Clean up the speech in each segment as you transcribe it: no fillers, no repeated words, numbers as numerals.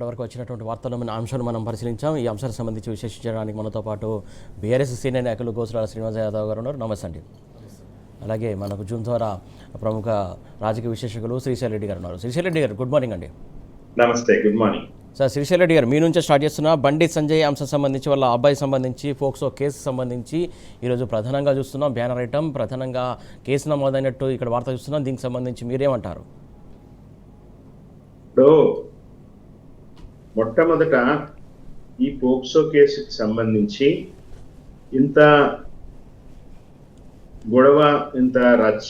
ఇప్పటివరకు వచ్చినటువంటి వార్తల్లో మన అంశాలు మనం పరిశీలించాం. ఈ అంశానికి సంబంధించి విశ్లేషించడానికి మనతో పాటు బీఆర్ఎస్ సీనియర్ నాయకులు గోసురాల శ్రీనివాస యాదవ్ గారు ఉన్నారు. నమస్తే అండి. అలాగే మనకు జూమ్ ద్వారా ప్రముఖ రాజకీయ విశ్లేషకులు శ్రీశైల్ రెడ్డి గారు ఉన్నారు. శ్రీశైల్ రెడ్డి గారు, గుడ్ మార్నింగ్ అండి. నమస్తే, good morning sir. Srishail Reddy గారు, మీ నుంచే స్టార్ట్ చేస్తున్నా. బండి సంజయ్ అంశం సంబంధించి, వాళ్ళ అబ్బాయి సంబంధించి ఫోక్సో కేసు సంబంధించి ఈరోజు ప్రధానంగా చూస్తున్నాం. బ్యానర్ ఐటమ్ ప్రధానంగా కేసు నమోదైనట్టు ఇక్కడ వార్త చూస్తున్నాం. దీనికి సంబంధించి మీరేమంటారు? మొట్టమొదట ఈ పోక్సో కేసుకి సంబంధించి ఇంత గొడవ, ఇంత రచ్చ,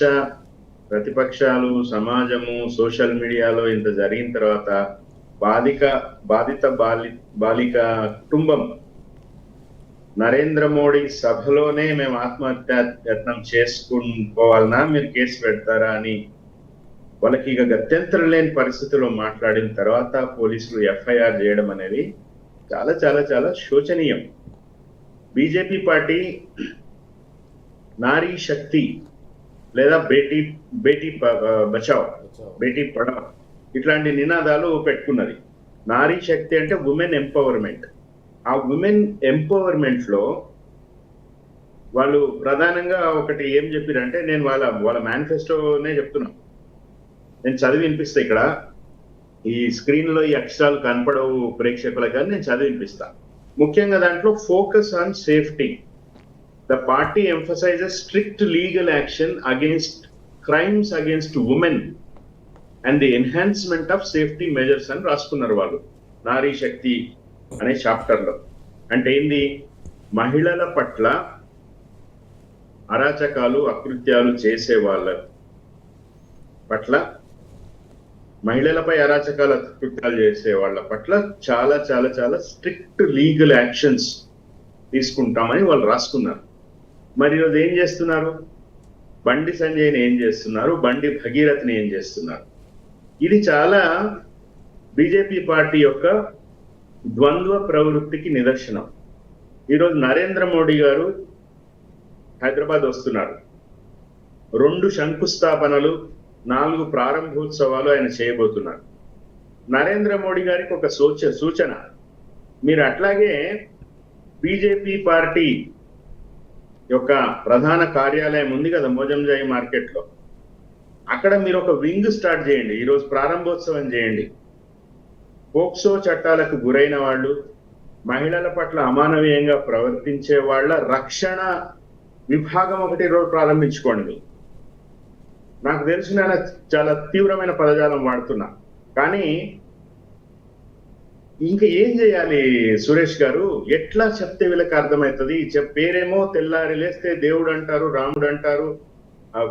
ప్రతిపక్షాలు, సమాజము, సోషల్ మీడియాలో ఇంత జరిగిన తర్వాత బాధిత బాలిక కుటుంబం నరేంద్ర మోడీ సభలోనే మేము ఆత్మహత్య యత్నం చేసుకోవాలన్నా మీరు కేసు పెడతారా అని వాళ్ళకి ఇక గత్యంతరం లేని పరిస్థితుల్లో మాట్లాడిన తర్వాత పోలీసులు ఎఫ్ఐఆర్ చేయడం అనేది చాలా చాలా చాలా శోచనీయం. బీజేపీ పార్టీ నారీ శక్తి లేదా బేటీ బచావ్, బేటీ పడావ్ ఇట్లాంటి నినాదాలు పెట్టుకున్నది. నారీ శక్తి అంటే ఉమెన్ ఎంపవర్మెంట్. ఆ ఉమెన్ ఎంపవర్మెంట్ లో వాళ్ళు ప్రధానంగా ఒకటి ఏం చెప్పారంటే, నేను వాళ్ళ మేనిఫెస్టోనే చెప్తున్నాను, నేను చదివి వినిపిస్తా. ఇక్కడ ఈ స్క్రీన్ లో ఈ అక్షరాలు కనపడవు ప్రేక్షకులకు, కానీ నేను చదివి వినిపిస్తా. ముఖ్యంగా దాంట్లో focus on safety. The party emphasises strict legal action against crimes against women and the enhancement of safety measures అని రాసుకున్నారు వాళ్ళు నారీ శక్తి అనే చాప్టర్ లో. అంటే ఏంది? మహిళల పట్ల అరాచకాలు, అకృత్యాలు చేసే వాళ్ళ పట్ల, మహిళలపై అరాచకాలు, అకృత్యాలు చేసే వాళ్ళ పట్ల చాలా చాలా చాలా స్ట్రిక్ట్ లీగల్ యాక్షన్స్ తీసుకుంటామని వాళ్ళు రాసుకున్నారు. మరి ఈరోజు ఏం చేస్తున్నారు? బండి సంజయ్ని ఏం చేస్తున్నారు? బండి భగీరథ్ని ఏం చేస్తున్నారు? ఇది చాలా బీజేపీ పార్టీ యొక్క ద్వంద్వ ప్రవృత్తికి నిదర్శనం. ఈరోజు నరేంద్ర మోడీ గారు హైదరాబాద్ వస్తున్నారు. 2 శంకుస్థాపనలు, 4 ప్రారంభోత్సవాలు ఆయన చేయబోతున్నారు. నరేంద్ర మోడీ గారికి ఒక సూచన, మీరు అట్లాగే బీజేపీ పార్టీ యొక్క ప్రధాన కార్యాలయం ఉంది కదా మోజంజాయి మార్కెట్ లో, అక్కడ మీరు ఒక వింగ్ స్టార్ట్ చేయండి. ఈరోజు ప్రారంభోత్సవం చేయండి. పోక్సో చట్టాలకు గురైన వాళ్ళు, మహిళల పట్ల అమానవీయంగా ప్రవర్తించే వాళ్ళ రక్షణ విభాగం ఒకటి రోజు ప్రారంభించుకోండి. నాకు తెలిసిన చాలా తీవ్రమైన పదజాలం వాడుతున్నా, కానీ ఇంకా ఏం చేయాలి సురేష్ గారు? ఎట్లా చెప్తే వీళ్ళకి అర్థమవుతుంది? పేరేమో తెల్లారి లేస్తే దేవుడు అంటారు, రాముడు అంటారు,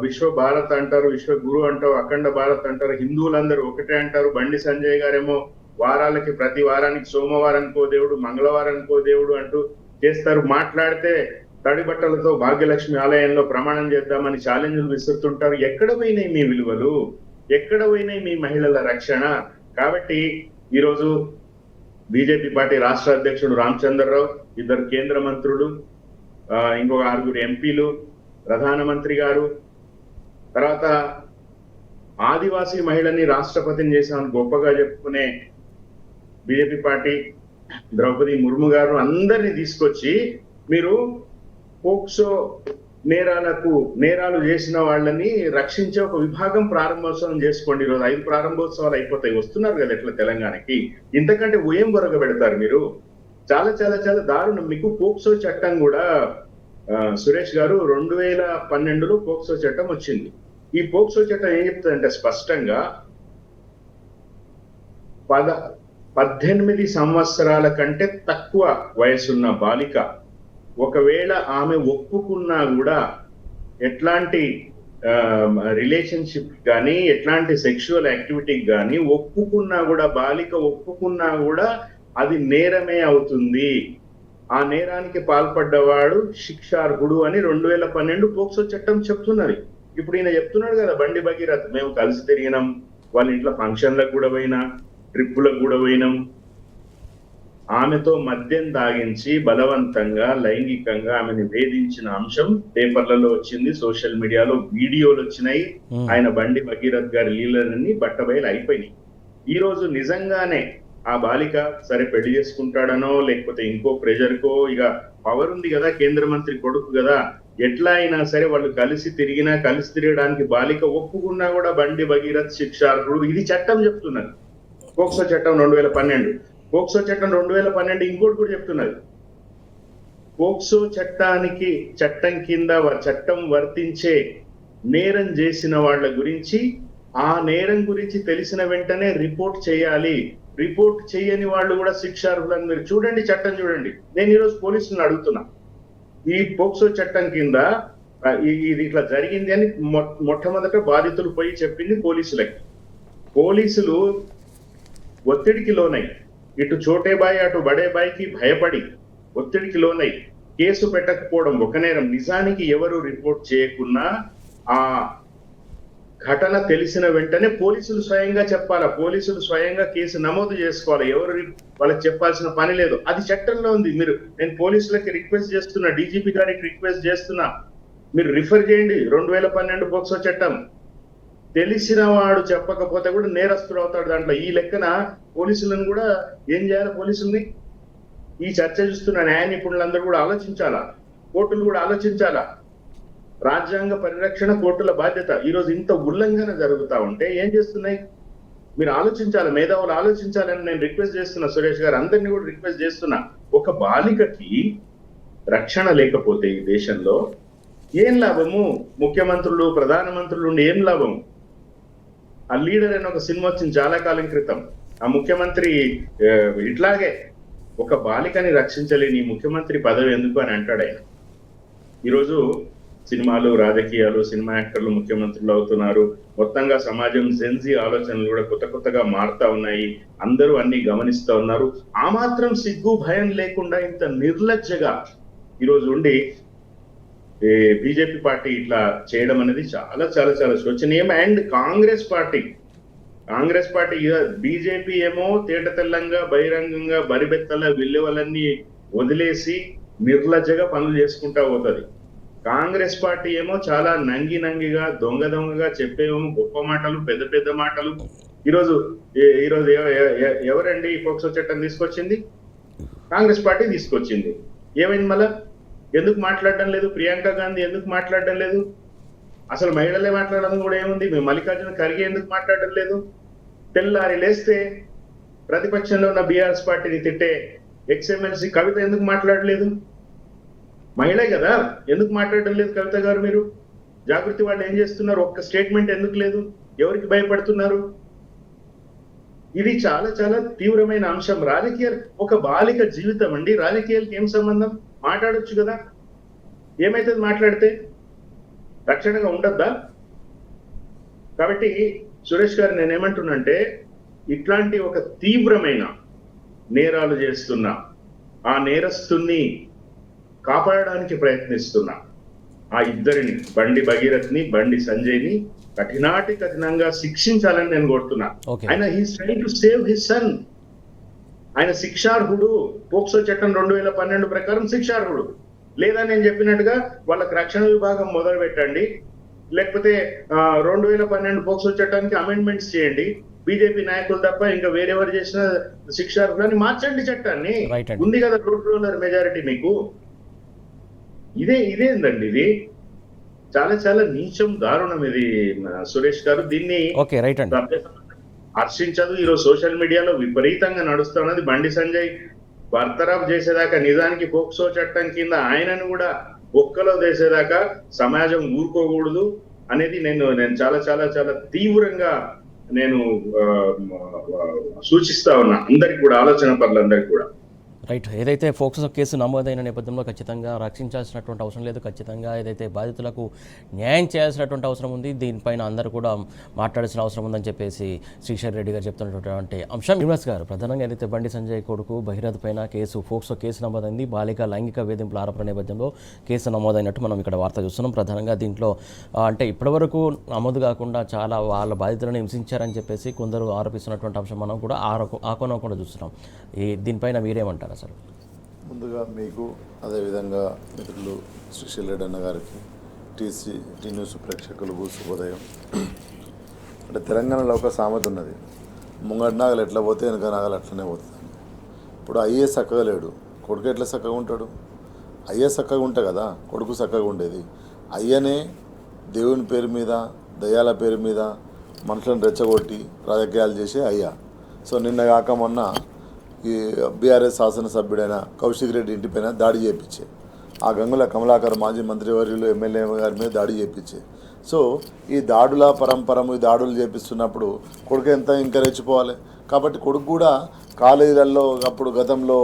విశ్వ భారత్ అంటారు, విశ్వ గురు అంటారు, అఖండ భారత్ అంటారు, హిందువులందరూ ఒకటే అంటారు. బండి సంజయ్ గారేమో వారాలకి ప్రతి వారానికి సోమవారానికో దేవుడు, మంగళవారానికో దేవుడు అంటూ చేస్తారు. మాట్లాడితే తడి బట్టలతో భాగ్యలక్ష్మి ఆలయంలో ప్రమాణం చేద్దామని ఛాలెంజ్లు విసురుతుంటారు. ఎక్కడ పోయినాయి మీ విలువలు? ఎక్కడ పోయినాయి మీ మహిళల రక్షణ? కాబట్టి ఈరోజు బీజేపీ పార్టీ రాష్ట్ర అధ్యక్షుడు రామచంద్రరావు, 2 కేంద్ర మంత్రులు, ఇంకొక 6 ఎంపీలు, ప్రధానమంత్రి గారు, తర్వాత ఆదివాసీ మహిళని రాష్ట్రపతిని చేశామని గొప్పగా చెప్పుకునే బీజేపీ పార్టీ ద్రౌపది ముర్ము గారు, అందరినీ తీసుకొచ్చి మీరు పోక్సో నేరాలు చేసిన వాళ్ళని రక్షించే ఒక విభాగం ప్రారంభోత్సవం చేసుకోండి. ఈరోజు 5 ప్రారంభోత్సవాలు అయిపోతాయి. వస్తున్నారు కదా ఎట్లా తెలంగాణకి, ఇంతకంటే ఏం గొరగ పెడతారు మీరు? చాలా చాలా చాలా దారుణం. మీకు పోక్సో చట్టం కూడా సురేష్ గారు 2012లో పోక్సో చట్టం వచ్చింది. ఈ పోక్సో చట్టం ఏం చెప్తుందంటే స్పష్టంగా 18 సంవత్సరాల కంటే తక్కువ వయసున్న బాలిక ఒకవేళ ఆమె ఒప్పుకున్నా కూడా, ఎట్లాంటి రిలేషన్షిప్ కానీ, ఎట్లాంటి సెక్షువల్ యాక్టివిటీకి కానీ ఒప్పుకున్నా కూడా, బాలిక ఒప్పుకున్నా కూడా అది నేరమే అవుతుంది. ఆ నేరానికి పాల్పడ్డవాడు శిక్షార్హుడు అని 2012 పోక్సో చట్టం చెప్తున్నది. ఇప్పుడు ఈయన చెప్తున్నాడు కదా బండి భగీరథ్, మేము కలిసి తిరిగినాం, వాళ్ళ ఇంట్లో ఫంక్షన్లకు కూడా పోయినా, ట్రిప్పులకు కూడా పోయినాం, ఆమెతో మద్యం తాగించి బలవంతంగా లైంగికంగా ఆమెను వేధించిన అంశం పేపర్లలో వచ్చింది, సోషల్ మీడియాలో వీడియోలు వచ్చినాయి. ఆయన బండి భగీరథ్ గారి లీలలన్నీ బట్టబయలు అయిపోయినాయి. ఈ రోజు నిజంగానే ఆ బాలిక సరే పెళ్లి చేసుకుంటాడనో లేకపోతే ఇంకో ప్రెజర్కో, ఇక పవర్ ఉంది కదా, కేంద్ర మంత్రి కొడుకు కదా, ఎట్లా అయినా సరే వాళ్ళు కలిసి తిరగడానికి బాలిక ఒప్పుకున్నా కూడా బండి భగీరథ్ శిక్షార్హుడు. ఇది చట్టం చెప్తున్నది. పోక్సో చట్టం 2012. పోక్సో చట్టం 2012 ఇంకోటి కూడా చెప్తున్నది. పోక్సో చట్టం కింద చట్టం వర్తించే నేరం చేసిన వాళ్ళ గురించి, ఆ నేరం గురించి తెలిసిన వెంటనే రిపోర్ట్ చేయాలి. రిపోర్ట్ చేయని వాళ్ళు కూడా శిక్షార్హులని మీరు చూడండి, చట్టం చూడండి. నేను ఈరోజు పోలీసులను అడుగుతున్నా, ఈ పోక్సో చట్టం కింద ఇది ఇట్లా జరిగింది అని మొట్టమొదట బాధితులు పోయి చెప్పింది పోలీసులకి. పోలీసులు ఒత్తిడికి లోనై, ఇటు చోటేబాయి అటు బడేబాయికి భయపడి ఒత్తిడికి లోనై కేసు పెట్టకపోవడం ఒక నేరం. నిజానికి ఎవరు రిపోర్ట్ చేయకున్నా ఆ ఘటన తెలిసిన వెంటనే పోలీసులు స్వయంగా చెప్పాలా, పోలీసులు స్వయంగా కేసు నమోదు చేసుకోవాలి. ఎవరు వాళ్ళకి చెప్పాల్సిన పని లేదు. అది చట్టంలో ఉంది. నేను పోలీసులకి రిక్వెస్ట్ చేస్తున్నా, డీజీపీ గారికి రిక్వెస్ట్ చేస్తున్నా, మీరు రిఫర్ చేయండి 2012 పోక్సో చట్టం. తెలిసిన వాడు చెప్పకపోతే కూడా నేరస్తుడు అవుతాడు దాంట్లో. ఈ లెక్కన పోలీసులను కూడా ఏం చేయాలి? పోలీసుల్ని ఈ చర్చ చూస్తున్న న్యాయ నిపుణులందరూ కూడా ఆలోచించాలా, కోర్టులు కూడా ఆలోచించాలా. రాజ్యాంగ పరిరక్షణ కోర్టుల బాధ్యత. ఈరోజు ఇంత ఉల్లంఘన జరుగుతా ఉంటే ఏం చేస్తున్నాయి? మీరు ఆలోచించాలి, మేధావులు ఆలోచించాలని నేను రిక్వెస్ట్ చేస్తున్నా. సురేష్ గారు అందరినీ కూడా రిక్వెస్ట్ చేస్తున్నా. ఒక బాలికకి రక్షణ లేకపోతే ఈ దేశంలో ఏం లాభము? ముఖ్యమంత్రులు, ప్రధానమంత్రులు ఉండి ఏం లాభము? ఆ లీడర్ అని ఒక సినిమా వచ్చింది చాలా కాలం క్రితం. ఆ ముఖ్యమంత్రి ఇట్లాగే ఒక బాలికని రక్షించలేని ముఖ్యమంత్రి పదవి ఎందుకు అని అంటాడు ఆయన. ఈరోజు సినిమాలు, రాజకీయాలు, సినిమా యాక్టర్లు ముఖ్యమంత్రులు అవుతున్నారు. మొత్తంగా సమాజం సెన్సీ ఆలోచనలు కూడా కొత్తగా మారుతా ఉన్నాయి. అందరూ అన్ని గమనిస్తా ఉన్నారు. ఆ మాత్రం సిగ్గు భయం లేకుండా ఇంత నిర్లజ్జగా ఈరోజు ఉండి బీజేపీ పార్టీ ఇట్లా చేయడం అనేది చాలా చాలా చాలా శోచనీయం. అండ్ కాంగ్రెస్ పార్టీ బీజేపీ ఏమో తేట తెల్లంగా బహిరంగంగా బరిబెత్తల విలువలన్నీ వదిలేసి నిర్లజ్జగా పనులు చేసుకుంటా పోతుంది. కాంగ్రెస్ పార్టీ ఏమో చాలా నంగిగా దొంగగా చెప్పేమో గొప్ప మాటలు, పెద్ద మాటలు. ఈరోజు ఎవరండి ఈ పోక్సో చట్టం తీసుకొచ్చింది? కాంగ్రెస్ పార్టీ తీసుకొచ్చింది. ఏమైంది మళ్ళా? ఎందుకు మాట్లాడడం లేదు? ప్రియాంక గాంధీ ఎందుకు మాట్లాడడం లేదు? అసలు మహిళలే మాట్లాడడం కూడా ఏముంది? మల్లికార్జున ఖర్గే ఎందుకు మాట్లాడడం లేదు? తెల్లారి లేస్తే ప్రతిపక్షంలో ఉన్న బీఆర్ఎస్ పార్టీని తిట్టే ఎక్స్ఎమ్మెల్సీ కవిత ఎందుకు మాట్లాడలేదు? మహిళే కదా, ఎందుకు మాట్లాడడం లేదు కవిత గారు? మీరు జాగృతి వాళ్ళు ఏం చేస్తున్నారు? ఒక్క స్టేట్మెంట్ ఎందుకు లేదు? ఎవరికి భయపడుతున్నారు? ఇది చాలా చాలా తీవ్రమైన అంశం. రాజకీయాలు, ఒక బాలిక జీవితం అండి, రాజకీయాలకు ఏం సంబంధం? మాట్లాడొచ్చు కదా. ఏమైతుంది మాట్లాడితే? రక్షణగా ఉండద్దా? కాబట్టి సురేష్ గారు నేనేమంటున్నంటే, ఇట్లాంటి ఒక తీవ్రమైన నేరాలు చేస్తున్న ఆ నేరస్తుని కాపాడడానికి ప్రయత్నిస్తున్నా ఆ ఇద్దరిని, బండి భగీరథ్ని, బండి సంజయ్ని కఠినంగా శిక్షించాలని నేను కోరుతున్నా. ఆయన he's trying to save his son. ఆయన శిక్షార్హుడు. పోక్సో చట్టం 2012 ప్రకారం శిక్షార్హుడు. లేదా నేను చెప్పినట్టుగా వాళ్ళకి రక్షణ విభాగం మొదలు పెట్టండి, లేకపోతే 2012 పోక్సో చట్టానికి అమెండ్మెంట్స్ చేయండి. బీజేపీ నాయకులు తప్ప ఇంకా వేరెవరు చేసిన శిక్షార్హులని మార్చండి చట్టాన్ని. ఉంది కదా రూరల్ మెజారిటీ మీకు. ఇదేందండి? ఇది చాలా చాలా నీచం, దారుణం ఇది సురేష్ గారు. దీన్ని హర్షించదు. ఈరోజు సోషల్ మీడియాలో విపరీతంగా నడుస్తున్నది. బండి సంజయ్ బర్తరఫ్ చేసేదాకా, నిజానికి పోక్సో చట్టం కింద ఆయనను కూడా ఒక్కలో వేసేదాకా సమాజం ఊరుకోకూడదు అనేది నేను చాలా చాలా చాలా తీవ్రంగా నేను సూచిస్తా ఉన్నా అందరికి కూడా, ఆలోచన పనులందరికీ కూడా. రైట్. ఏదైతే పోక్సో కేసు నమోదైన నేపథ్యంలో ఖచ్చితంగా రక్షించాల్సినటువంటి అవసరం లేదు. ఖచ్చితంగా ఏదైతే బాధితులకు న్యాయం చేయాల్సినటువంటి అవసరం ఉంది. దీనిపైన అందరూ కూడా మాట్లాడాల్సిన అవసరం ఉందని చెప్పేసి శ్రీశైల్ రెడ్డి గారు చెప్తున్నటువంటి అంశం. శ్రీనివాస్ గారు, ప్రధానంగా ఏదైతే బండి సంజయ్ కొడుకు భగీరథ్ పైన పోక్సో కేసు నమోదైంది. బాలిక లైంగిక వేధింపుల ఆరోపణ నేపథ్యంలో కేసు నమోదైనట్టు మనం ఇక్కడ వార్త చూస్తున్నాం. ప్రధానంగా దీంట్లో అంటే ఇప్పటివరకు నమోదు కాకుండా చాలా వాళ్ళ బాధితులను హింసించారని చెప్పేసి కొందరు ఆరోపిస్తున్నటువంటి అంశం మనం కూడా ఆ కోణం కూడా చూస్తున్నాం. దీనిపైన మీరేమంటారు? అసలు ముందుగా మీకు, అదేవిధంగా మిత్రులు శ్రీశైల్ రెడ్డి అన్న గారికి, టీ న్యూస్ ప్రేక్షకులకు శుభోదయం. అంటే తెలంగాణలో ఒక సామెత ఉన్నది, ముంగటి నాగలు ఎట్లా పోతే వెనక నాగలు అట్లనే పోతుంది. ఇప్పుడు అయ్యే చక్కగా లేడు, కొడుకు ఎట్లా చక్కగా ఉంటాడు? అయ్యే చక్కగా ఉంటే కదా కొడుకు చక్కగా ఉండేది. అయ్యనే దేవుని పేరు మీద, దయ్యాల పేరు మీద మనుషులను రెచ్చగొట్టి రాజకీయాలు చేసే అయ్యా. సో నిన్న కాక మొన్న ఈ బీఆర్ఎస్ శాసనసభ్యుడైన కౌశిక్ రెడ్డి ఇంటిపైన దాడి చేయించే, ఆ గంగుల కమలాకర్ మాజీ మంత్రివర్యులు ఎమ్మెల్యే గారి మీద దాడి చేయించే. సో ఈ దాడుల పరంపరము, ఈ దాడులు చేపిస్తున్నప్పుడు కొడుకు ఎంత ఇంకా రెచ్చిపోవాలి. కాబట్టి కొడుకు కూడా కాలేజీలలో అప్పుడు గతంలో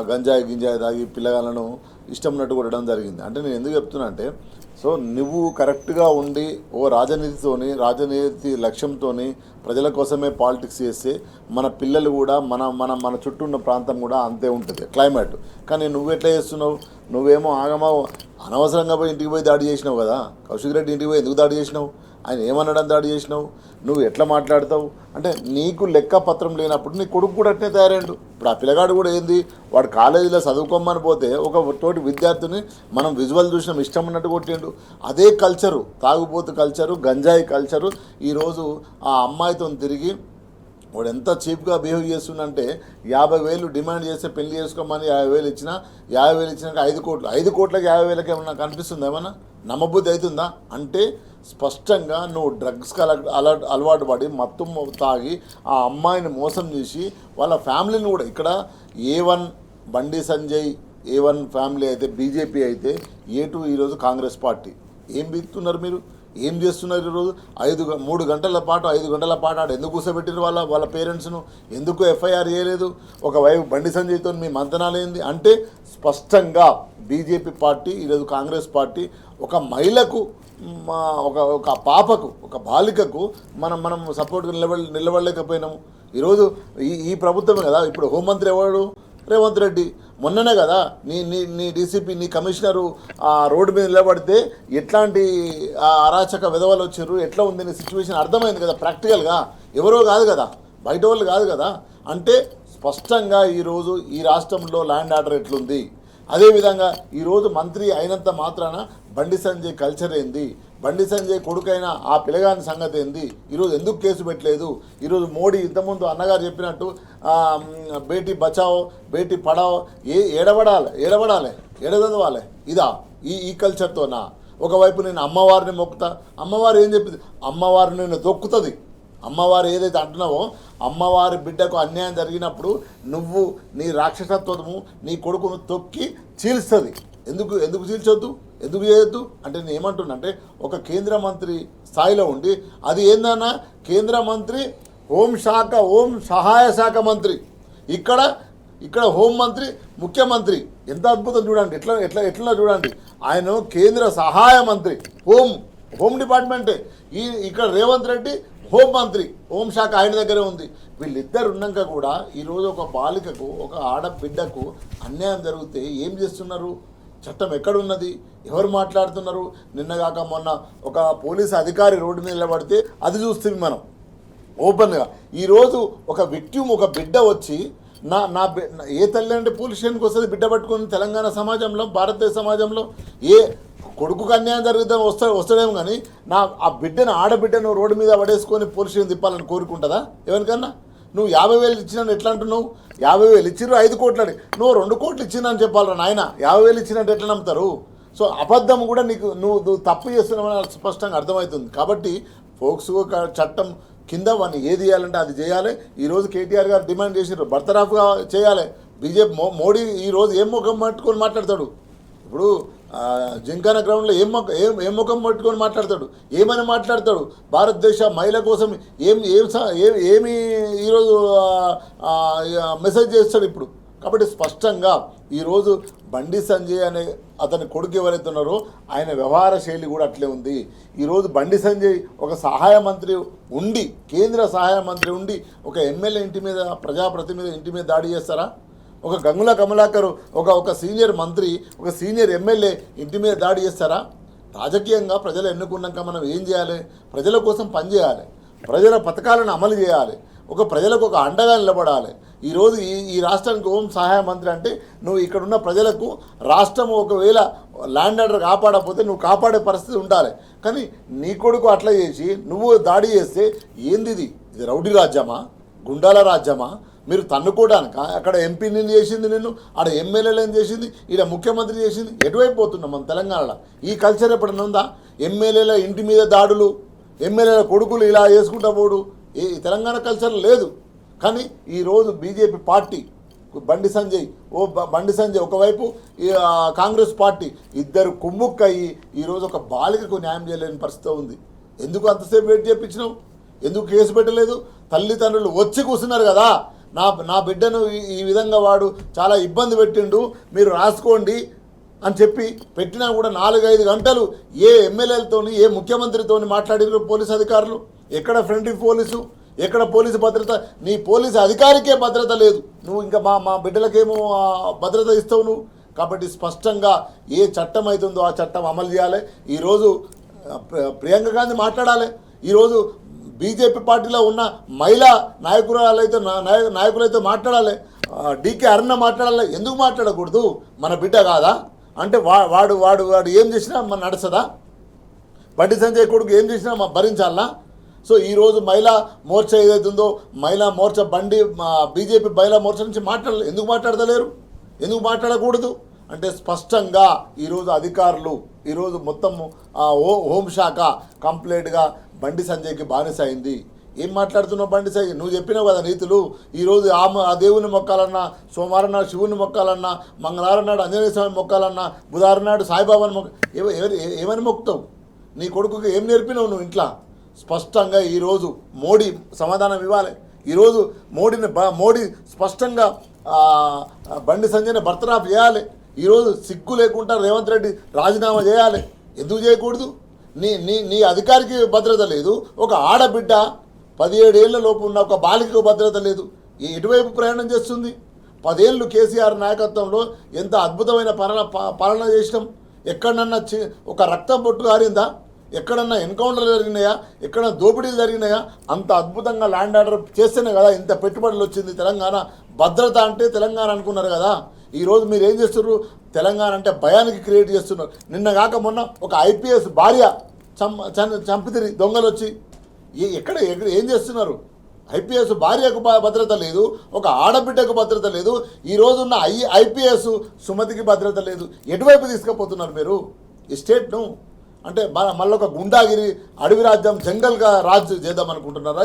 గంజాయి తాగి పిల్లగాళ్ళను ఇష్టం ఉన్నట్టు కొట్టడం జరిగింది. అంటే నేను ఎందుకు చెప్తున్నా అంటే, సో నువ్వు కరెక్ట్గా ఉండి ఓ రాజనీతి లక్ష్యంతో ప్రజల కోసమే పాలిటిక్స్ చేస్తే మన పిల్లలు కూడా మన చుట్టూ ఉన్న ప్రాంతం కూడా అంతే ఉంటుంది క్లైమేట్. కానీ నువ్వు ఎట్లా చేస్తున్నావు? నువ్వేమో ఆగమావు అనవసరంగా పోయి ఇంటికి పోయి దాడి చేసినావు కదా. కౌశిక్ రెడ్డి ఇంటికి పోయి ఎందుకు దాడి చేసినావు? ఆయన ఏమనడం దాడి చేసినావు? నువ్వు ఎట్లా మాట్లాడతావు? అంటే నీకు లెక్క పత్రం లేనప్పుడు నీ కొడుకు కూడా అట్నే తయారైండు. ఇప్పుడు ఆ పిల్లగాడు కూడా ఏంది, వాడు కాలేజీలో చదువుకోమని పోతే ఒక తోటి విద్యార్థిని మనం విజువల్ చూసినాం, ఇష్టం ఉన్నట్టు కొట్టిండు. అదే కల్చరు, తాగుబోతు కల్చరు, గంజాయి కల్చరు ఈరోజు ఆ అమ్మాయితో తిరిగి వాడు ఎంత చీప్గా బిహేవ్ చేస్తుందంటే 50,000 డిమాండ్ చేస్తే పెళ్లి చేసుకోమని 50,000 ఇచ్చినా, 50,000 ఇచ్చినాక 5 కోట్లు, 5 కోట్లకి 50,000కి ఏమన్నా కనిపిస్తుందా? ఏమన్నా నమ్మబుద్ధి అవుతుందా? అంటే స్పష్టంగా నువ్వు డ్రగ్స్కి అలవాటు పడి మత్తు తాగి ఆ అమ్మాయిని మోసం చేసి వాళ్ళ ఫ్యామిలీని కూడా, ఇక్కడ A1 Bandi Sanjay A1 family అయితే బీజేపీ అయితే A2 ఈరోజు కాంగ్రెస్ పార్టీ. ఏం బీగుతున్నారు మీరు? ఏం చేస్తున్నారు ఈరోజు? 3 గంటల పాటు ఆడ ఎందుకు కూర్చోబెట్టారు వాళ్ళ పేరెంట్స్ను? ఎందుకు ఎఫ్ఐఆర్ చేయలేదు? ఒకవైపు బండి సంజయ్తో మీ మంతనాలు ఏంది? అంటే స్పష్టంగా బీజేపీ పార్టీ ఈరోజు కాంగ్రెస్ పార్టీ ఒక మహిళకు, ఒక పాపకు, ఒక బాలికకు మనం సపోర్ట్గా నిలబడలేకపోయినాము. ఈరోజు ఈ ప్రభుత్వమే కదా. ఇప్పుడు హోంమంత్రి ఎవరు? రేవంత్ రెడ్డి. మొన్ననే కదా నీ డీసీపీ, నీ కమిషనరు రోడ్డు మీద నిలబడితే ఎట్లాంటి అరాచక విధవలు వచ్చారు, ఎట్లా ఉంది నీ సిచ్యువేషన్ అర్థమైంది కదా ప్రాక్టికల్గా. ఎవరో కాదు కదా, బయట వాళ్ళు కాదు కదా. అంటే స్పష్టంగా ఈరోజు ఈ రాష్ట్రంలో ల్యాండ్ ఆర్డర్ ఎట్లుంది, అదేవిధంగా ఈరోజు మంత్రి అయినంత మాత్రాన బండి సంజయ్ కల్చర్ ఏంది, బండి సంజయ్ కొడుకైన ఆ పిల్లగాని సంగతి ఏంది, ఈరోజు ఎందుకు కేసు పెట్టలేదు? ఈరోజు మోడీ ఇంతకుముందు అన్నగారు చెప్పినట్టు బేటీ బచావో బేటీ పడావో ఏడదవాలి ఇదా ఈ కల్చర్తోనా? ఒకవైపు నేను అమ్మవారిని మొక్కుతా, అమ్మవారు ఏం చెప్పింది? అమ్మవారు నేను తొక్కుతుంది. అమ్మవారు ఏదైతే అంటున్నావో, అమ్మవారి బిడ్డకు అన్యాయం జరిగినప్పుడు నువ్వు నీ రాక్షసత్వము నీ కొడుకును తొక్కి చీల్స్తుంది. ఎందుకు చీల్చొద్దు, ఎందుకు చేయొద్దు అంటే నేను ఏమంటున్నా అంటే, ఒక కేంద్ర మంత్రి స్థాయిలో ఉండి, అది ఏందన్నా కేంద్ర మంత్రి హోం సహాయ శాఖ మంత్రి, ఇక్కడ హోంమంత్రి ముఖ్యమంత్రి. ఎంత అద్భుతం చూడండి, ఎట్లా చూడండి. ఆయన కేంద్ర సహాయ మంత్రి, హోం డిపార్ట్మెంటే. ఇక్కడ రేవంత్ రెడ్డి హోంమంత్రి, హోంశాఖ ఆయన దగ్గరే ఉంది. వీళ్ళిద్దరు ఉన్నాక కూడా ఈరోజు ఒక బాలికకు, ఒక ఆడబిడ్డకు అన్యాయం జరిగితే ఏం చేస్తున్నారు? చట్టం ఎక్కడున్నది? ఎవరు మాట్లాడుతున్నారు? నిన్నగాక మొన్న ఒక పోలీసు అధికారి రోడ్డు మీద నిలబడితే అది చూస్తుంది మనం ఓపెన్గా. ఈరోజు ఒక విక్టిమ్, ఒక బిడ్డ వచ్చి నా ఏ తల్లి అంటే పోలీస్ స్టేషన్కి వస్తుంది బిడ్డ పట్టుకొని? తెలంగాణ సమాజంలో, భారతదేశ సమాజంలో ఏ కొడుకుకు అన్యాయం జరుగుతుందో వస్తాడేమో, కానీ ఆ బిడ్డను, ఆడబిడ్డను రోడ్డు మీద పడేసుకొని పోలీస్ స్టేషన్ తిప్పాలని కోరుకుంటుందా ఎవరికన్నా? నువ్వు 50,000 ఇచ్చినాను ఎట్లా అంటున్నావు? 50,000 ఇచ్చిర్రు, 5 కోట్లు అడి, నువ్వు 2 కోట్లు ఇచ్చినని చెప్పాలరా నాయన. 50,000 ఇచ్చినట్టు ఎట్లా నమ్ముతారు? సో అబద్ధం కూడా నువ్వు తప్పు చేస్తున్నావని స్పష్టంగా అర్థమవుతుంది. కాబట్టి ఫోక్సో చట్టం కింద వాడిని ఏది చేయాలంటే అది చేయాలి. ఈరోజు కేటీఆర్ గారు డిమాండ్ చేసినారు, బర్తరాఫ్గా చేయాలి. బీజేపీ మోడీ ఈరోజు ఏం ముఖం పట్టుకొని మాట్లాడతాడు? ఇప్పుడు జింకానా గ్రౌండ్లో ఏం ముఖం పట్టుకొని మాట్లాడతాడు? ఏమని మాట్లాడతాడు? భారతదేశ మహిళ కోసం ఏమి ఈరోజు మెసేజ్ చేస్తాడు ఇప్పుడు? కాబట్టి స్పష్టంగా ఈరోజు బండి సంజయ్ అనే అతని కొడుకు ఎవరైతే ఉన్నారో ఆయన వ్యవహార శైలి కూడా అట్లే ఉంది. ఈరోజు బండి సంజయ్ ఒక సహాయ మంత్రి ఉండి, కేంద్ర సహాయ మంత్రి ఉండి, ఒక ఎమ్మెల్యే ఇంటి మీద, ప్రజాప్రతినిధి ఇంటి మీద దాడి చేస్తారా? ఒక గంగుల కమలాకర్, ఒక సీనియర్ మంత్రి, ఒక సీనియర్ ఎమ్మెల్యే ఇంటి మీద దాడి చేస్తారా? రాజకీయంగా ప్రజలు ఎన్నుకున్నాక మనం ఏం చేయాలి? ప్రజల కోసం పనిచేయాలి, ప్రజల పథకాలను అమలు చేయాలి, ప్రజలకు ఒక అండగా నిలబడాలి. ఈరోజు ఈ రాష్ట్రానికి హోం సహాయ మంత్రి అంటే నువ్వు ఇక్కడున్న ప్రజలకు రాష్ట్రం ఒకవేళ ల్యాండ్ ఆర్డర్ కాపాడకపోతే నువ్వు కాపాడే పరిస్థితి ఉండాలి. కానీ నీ కొడుకు అట్లా చేసి నువ్వు దాడి చేస్తే ఏంది? ఇది రౌడీ రాజ్యమా? గుండాల రాజ్యమా? మీరు తన్నుకోవడానిక? అక్కడ ఎంపీని చేసింది నిన్ను, ఆడ ఎమ్మెల్యేలను చేసింది, ఈడ ముఖ్యమంత్రి చేసింది. ఎటువైపు పోతున్నాం మన తెలంగాణలో? ఈ కల్చర్ ఎప్పుడైనా ఉందా? ఎమ్మెల్యేల ఇంటి మీద దాడులు, ఎమ్మెల్యేల కొడుకులు ఇలా చేసుకుంటా పోడు ఈ తెలంగాణ కల్చర్ లేదు. కానీ ఈరోజు బీజేపీ పార్టీ బండి సంజయ్ ఒకవైపు కాంగ్రెస్ పార్టీ ఇద్దరు కుమ్ముక్కయ్యి ఈరోజు ఒక బాలికకు న్యాయం చేయలేని పరిస్థితి ఉంది. ఎందుకు అంతసేపు వెయిట్ చేయించినావు? ఎందుకు కేసు పెట్టలేదు? తల్లిదండ్రులు వచ్చి కూర్చున్నారు కదా, నా బిడ్డను ఈ విధంగా వాడు చాలా ఇబ్బంది పెట్టిండు, మీరు రాసుకోండి అని చెప్పి పెట్టినా కూడా 4-5 గంటలు ఏ ఎమ్మెల్యేలతోని ఏ ముఖ్యమంత్రితోని మాట్లాడిన పోలీసు అధికారులు. ఎక్కడ ఫ్రంట్ పోలీసు, ఎక్కడ పోలీసు భద్రత? నీ పోలీసు అధికారికే భద్రత లేదు, నువ్వు ఇంకా మా బిడ్డలకేమో భద్రత ఇస్తావు నువ్వు. కాబట్టి స్పష్టంగా ఏ చట్టం అవుతుందో ఆ చట్టం అమలు చేయాలి. ఈరోజు ప్రియాంక గాంధీ మాట్లాడాలి. ఈరోజు బీజేపీ పార్టీలో ఉన్న మహిళా నాయకులైతే మాట్లాడాలి. డీకే అరుణ మాట్లాడాలి. ఎందుకు మాట్లాడకూడదు? మన బిడ్డ కాదా? అంటే వాడు ఏం చేసినా మన నడుస్తుందా? బండి సంజయ్ కొడుకు ఏం చేసినా భరించాలనా? సో ఈరోజు మహిళా మోర్చా ఏదైతే ఉందో, మహిళా మోర్చా బీజేపీ మహిళా మోర్చా నుంచి మాట్లాడలేదు. ఎందుకు మాట్లాడతలేరు? ఎందుకు మాట్లాడకూడదు? అంటే స్పష్టంగా ఈరోజు అధికారులు ఈరోజు మొత్తం హోంశాఖ కంప్లీట్గా బండి సంజయ్కి బానిస అయింది. ఏం మాట్లాడుతున్నావు బండి సంజయ్? నువ్వు చెప్పినావు కదా నీతులు. ఈరోజు ఆ దేవుని మొక్కాలన్నా, సోమవారం నాడు శివుని మొక్కాలన్నా, మంగళవారం నాడు ఆంజనేయ స్వామి మొక్కాలన్నా, బుధవారం నాడు సాయిబాబాని ఏమని మొక్కుతావు? నీ కొడుకుకి ఏం నేర్పినావు నువ్వు ఇంట్లో? స్పష్టంగా ఈరోజు మోడీ సమాధానం ఇవ్వాలి. ఈరోజు మోడీ స్పష్టంగా బండి సంజయ్ని బర్తరాఫ్ చేయాలి. ఈరోజు సిగ్గు లేకుండా రేవంత్ రెడ్డి రాజీనామా చేయాలి. ఎందుకు చేయకూడదు? నీ అధికారికి భద్రత లేదు. ఒక ఆడబిడ్డ 17 ఏళ్ల లోపు ఉన్న ఒక బాలికకు భద్రత లేదు. ఎటువైపు ప్రయాణం చేస్తుంది? 10 ఏళ్ళు కేసీఆర్ నాయకత్వంలో ఎంత అద్భుతమైన పాలన చేసినాం. ఎక్కడన్నా ఒక రక్తం పొట్టు కారిందా? ఎక్కడన్నా ఎన్కౌంటర్లు జరిగినాయా? ఎక్కడన్నా దోపిడీలు జరిగినాయా? అంత అద్భుతంగా ల్యాండ్ ఆర్డర్ చేస్తేనే కదా ఇంత పెట్టుబడులు వచ్చింది. తెలంగాణ భద్రత అంటే తెలంగాణ అనుకున్నారు కదా. ఈరోజు మీరు ఏం చేస్తున్నారు? తెలంగాణ అంటే భయానికి క్రియేట్ చేస్తున్నారు. నిన్న కాక మొన్న ఒక ఐపీఎస్ భార్య చంపితిరి దొంగలు వచ్చి. ఎక్కడ ఏం చేస్తున్నారు? ఐపీఎస్ భార్యకు భద్రత లేదు, ఒక ఆడబిడ్డకు భద్రత లేదు. ఈరోజున్న ఐపీఎస్ సుమతికి భద్రత లేదు. ఎటువైపు తీసుకుపోతున్నారు మీరు ఈ స్టేట్ను? అంటే మళ్ళీ ఒక గుండాగిరి అడవి రాజ్యం జంగల్గా రాజు చేద్దాం అనుకుంటున్నారా?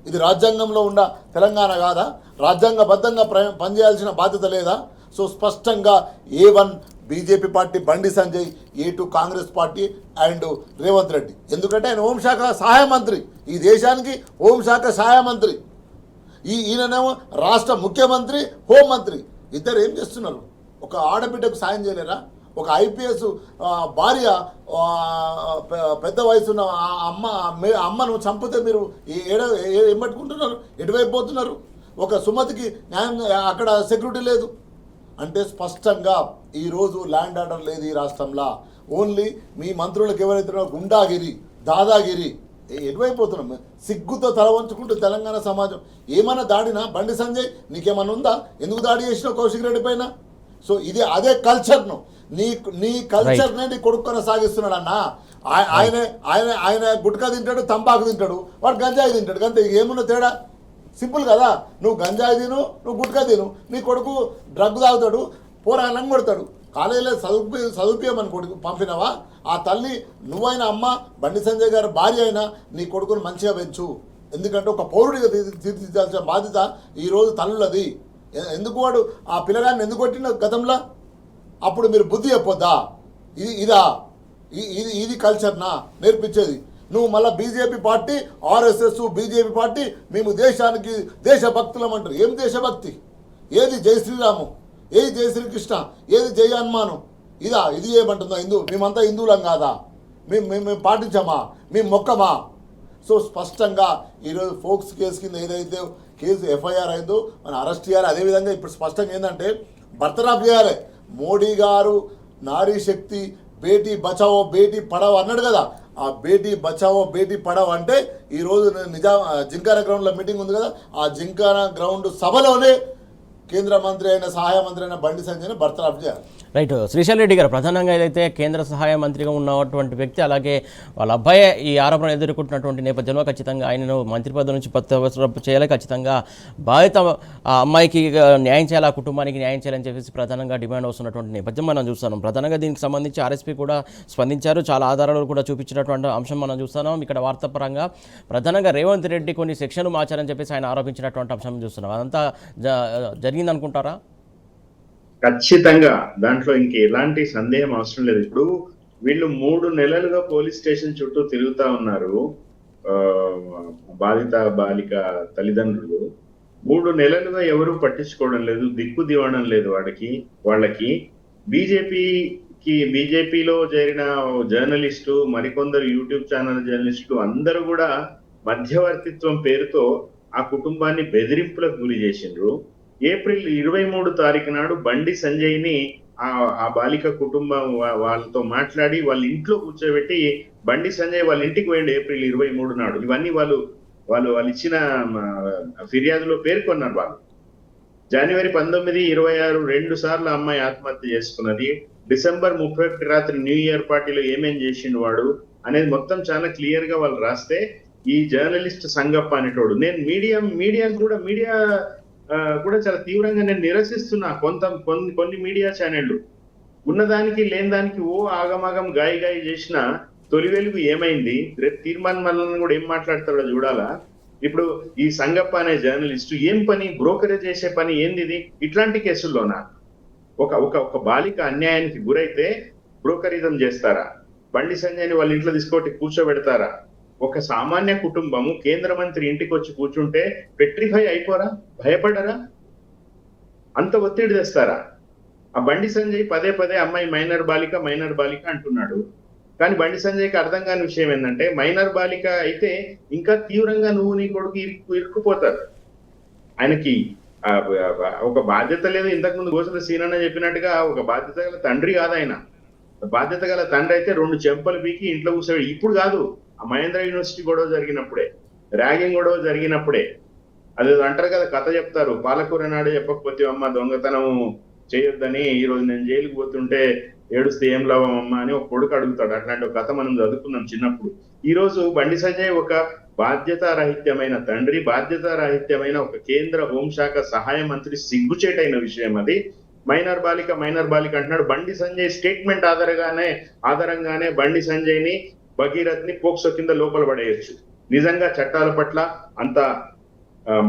ఇది రాజ్యాంగంలో ఉన్న తెలంగాణ కాదా? రాజ్యాంగబద్ధంగా పనిచేయాల్సిన బాధ్యత లేదా? సో స్పష్టంగా A1 BJP party Bandi Sanjay, A2 Congress party and Revanth Reddy. ఎందుకంటే ఆయన హోంశాఖ సహాయ మంత్రి, ఈ దేశానికి హోంశాఖ సహాయ మంత్రి. ఈయననేమో రాష్ట్ర ముఖ్యమంత్రి, హోంమంత్రి. ఇద్దరు ఏం చేస్తున్నారు? ఒక ఆడబిడ్డకు సాయం చేయలేరా? ఒక ఐపీఎస్ భార్య పెద్ద వయసున్న అమ్మను చంపితే మీరు ఏం పట్టుకుంటున్నారు? ఎటువైపు పోతున్నారు? ఒక సుమతికి న్యాయం అక్కడ సెక్యూరిటీ లేదు. అంటే స్పష్టంగా ఈరోజు ల్యాండ్ ఆర్డర్ లేదు ఈ రాష్ట్రంలో. ఓన్లీ మీ మంత్రులకు ఎవరైతే గుండాగిరి, దాదాగిరి. ఎటువైపోతున్నాం? సిగ్గుతో తల వంచుకుంటూ తెలంగాణ సమాజం ఏమన్నా దాడినా బండి సంజయ్ నీకేమన్నా ఉందా? ఎందుకు దాడి చేసినావు కౌశిక్ రెడ్డి పైన? సో ఇది అదే కల్చర్ను నీ కల్చర్నే నీ కొడుకు కొనసాగిస్తున్నాడు అన్న. ఆయన గుట్కా తింటాడు, తంబాకు తింటాడు, వాడు గంజాయి తింటాడు. అంతే, ఏమున్నా తేడా? సింపుల్ కదా. నువ్వు గంజాయి తిను, నువ్వు గుట్కా తిను, నీ కొడుకు డ్రగ్ తాగుతాడు, పోరాళ్ళని కొడతాడు. కాలేజీలో చదువుకోమని కొడుకు పంపినావా? ఆ తల్లి నువ్వైనా అమ్మ, బండి సంజయ్ గారి భార్య అయినా నీ కొడుకును మంచిగా పెంచు. ఎందుకంటే ఒక పౌరుడిగా తీర్చిదిద్దాల్సిన బాధ్యత ఈరోజు తల్లులది. ఎందుకు వాడు ఆ పిల్లగాన్ని ఎందుకు కొట్టిన గతంలో? అప్పుడు మీరు బుద్ధి చెప్పొద్దా? ఇది కల్చర్నా నేర్పించేది? నువ్వు మళ్ళీ BJP party, RSS, BJP party మేము దేశానికి దేశభక్తులం అంటారు. ఏం దేశభక్తి? ఏది జై శ్రీరాము, ఏది జై శ్రీకృష్ణ, ఏది జై హనుమాను? ఇది ఏమంటుందా? మేమంతా హిందువులం కాదా? మేము పాటించామా? మేము మొక్కమా? సో స్పష్టంగా ఈరోజు ఫోక్స్ కేసు కింద ఏదైతే కేసు ఎఫ్ఐఆర్ అయిందో మనం అరెస్ట్ చేయాలి. అదేవిధంగా ఇప్పుడు స్పష్టంగా ఏంటంటే బర్తరఫ్ చేయాలి. మోడీ గారు నారీ శక్తి, బేటీ బచావో బేటీ పడావో అన్నాడు కదా. ఆ బేటీ బచావో బేటీ పడావో అంటే ఈరోజు జింకానా గ్రౌండ్లో మీటింగ్ ఉంది కదా, ఆ జింకానా గ్రౌండ్ సభలోనే కేంద్ర మంత్రి అయిన సహాయ మంత్రి అయిన బండి సంజయ్ని బర్తరఫ్ చేయాలి. రైట్. శ్రీశైల్ రెడ్డి గారు, ప్రధానంగా ఏదైతే కేంద్ర సహాయ మంత్రిగా ఉన్నటువంటి వ్యక్తి, అలాగే వాళ్ళ అబ్బాయి ఈ ఆరోపణలు ఎదుర్కొంటున్నటువంటి నేపథ్యంలో ఖచ్చితంగా ఆయనను మంత్రి పదవి నుంచి బర్తరఫ్ చేయాలి, ఖచ్చితంగా బాధిత ఆ అమ్మాయికి న్యాయం చేయాలి, ఆ కుటుంబానికి న్యాయం చేయాలని చెప్పేసి ప్రధానంగా డిమాండ్ వస్తున్నటువంటి నేపథ్యం మనం చూస్తున్నాం. ప్రధానంగా దీనికి సంబంధించి ఆర్ఎస్పీ కూడా స్పందించారు, చాలా ఆధారాలు కూడా చూపించినటువంటి అంశం మనం చూస్తున్నాం. ఇక్కడ వార్తాపరంగా ప్రధానంగా రేవంత్ రెడ్డి కొన్ని సెక్షన్లు మార్చారని చెప్పేసి ఆయన ఆరోపించినటువంటి అంశం చూస్తున్నాం. అదంతా జరిగిందనుకుంటారా? ఖచ్చితంగా దాంట్లో ఇంక ఎలాంటి సందేహం అవసరం లేదు. ఇప్పుడు వీళ్ళు 3 నెలలుగా పోలీస్ స్టేషన్ చుట్టూ తిరుగుతా ఉన్నారు. బాధిత బాలిక తల్లిదండ్రులు 3 నెలలుగా ఎవరు పట్టించుకోవడం లేదు, దిక్కు దివడం లేదు వాళ్ళకి. బీజేపీలో చేరిన జర్నలిస్టు, మరికొందరు యూట్యూబ్ ఛానల్ జర్నలిస్టులు అందరూ కూడా మధ్యవర్తిత్వం పేరుతో ఆ కుటుంబాన్ని బెదిరింపులకు గురి చేసిండ్రు. ఏప్రిల్ 23 తారీఖు నాడు బండి సంజయ్ని ఆ బాలిక కుటుంబం వాళ్ళతో మాట్లాడి వాళ్ళ ఇంట్లో కూర్చోబెట్టి బండి సంజయ్ వాళ్ళ ఇంటికి పోయిండు ఏప్రిల్ 23 నాడు. ఇవన్నీ వాళ్ళు ఇచ్చిన ఫిర్యాదులో పేర్కొన్నారు. వాళ్ళు జనవరి 19, 26 2 సార్లు అమ్మాయి ఆత్మహత్య చేసుకున్నది. డిసెంబర్ 31 రాత్రి న్యూ ఇయర్ పార్టీలో ఏమేం చేసిండు వాడు అనేది మొత్తం చాలా క్లియర్ గా వాళ్ళు రాస్తే, ఈ జర్నలిస్ట్ సంగప్ప అనేటోడు, నేను మీడియా కూడా చాలా తీవ్రంగా నేను నిరసిస్తున్నా. కొన్ని మీడియా ఛానళ్లు ఉన్నదానికి లేని దానికి ఆగమాగం గాయి చేసిన తొలి వెలుగు ఏమైంది, రేపు తీర్మానం మల్లన్న కూడా ఏం మాట్లాడతాడో చూడాలా. ఇప్పుడు ఈ సంగప్ప అనే జర్నలిస్ట్ ఏం పని, బ్రోకరేజ్ చేసే పని ఏంది ఇది? ఇట్లాంటి కేసుల్లోనా ఒక బాలిక అన్యాయానికి గురైతే బ్రోకరిజం చేస్తారా? బండి సంజయ్ని వాళ్ళ ఇంట్లో తీసుకొట్టి కూర్చోబెడతారా? ఒక సామాన్య కుటుంబము కేంద్ర మంత్రి ఇంటికి వచ్చి కూర్చుంటే పెట్రిఫై అయిపోరా? భయపడరా? అంత ఒత్తిడి తెస్తారా? ఆ బండి సంజయ్ పదే అమ్మాయి మైనర్ బాలిక అంటున్నాడు. కానీ బండి సంజయ్కి అర్థం కాని విషయం ఏంటంటే, మైనర్ బాలిక అయితే ఇంకా తీవ్రంగా నువ్వు నీ కొడుకు ఇరుక్కుపోతారు. ఆయనకి ఒక బాధ్యత లేదు. ఇంతకుముందు గోసల సీనన్న చెప్పినట్టుగా ఒక బాధ్యత గల తండ్రి కాదు ఆయన. బాధ్యత గల తండ్రి అయితే 2 చెంపలు పీకి ఇంట్లో కూర్చోబెట్టి, ఇప్పుడు కాదు, ఆ మహేంద్ర యూనివర్సిటీ గొడవ జరిగినప్పుడే, ర్యాగింగ్ గొడవ జరిగినప్పుడే, అది అంటారు కదా, కథ చెప్తారు, పాలకూర నాడే చెప్పకపోతే అమ్మ దొంగతనం చేయొద్దని, ఈ రోజు నేను జైలుకి పోతుంటే ఏడుస్తే ఏం లాభం అమ్మ అని ఒక కొడుకు అడుగుతాడు. అట్లాంటి ఒక కథ మనం చదువుకున్నాం చిన్నప్పుడు. ఈ రోజు బండి సంజయ్ ఒక బాధ్యతారాహిత్యమైన తండ్రి, బాధ్యతారాహిత్యమైన ఒక కేంద్ర హోంశాఖ సహాయ మంత్రి, సిగ్గుచేటైన విషయం అది. మైనర్ బాలిక అంటున్నాడు. బండి సంజయ్ స్టేట్మెంట్ ఆధారంగానే బండి సంజయ్ని, భగీరథ్ని పోక్సో కింద లోపల పడేయచ్చు. నిజంగా చట్టాల పట్ల అంత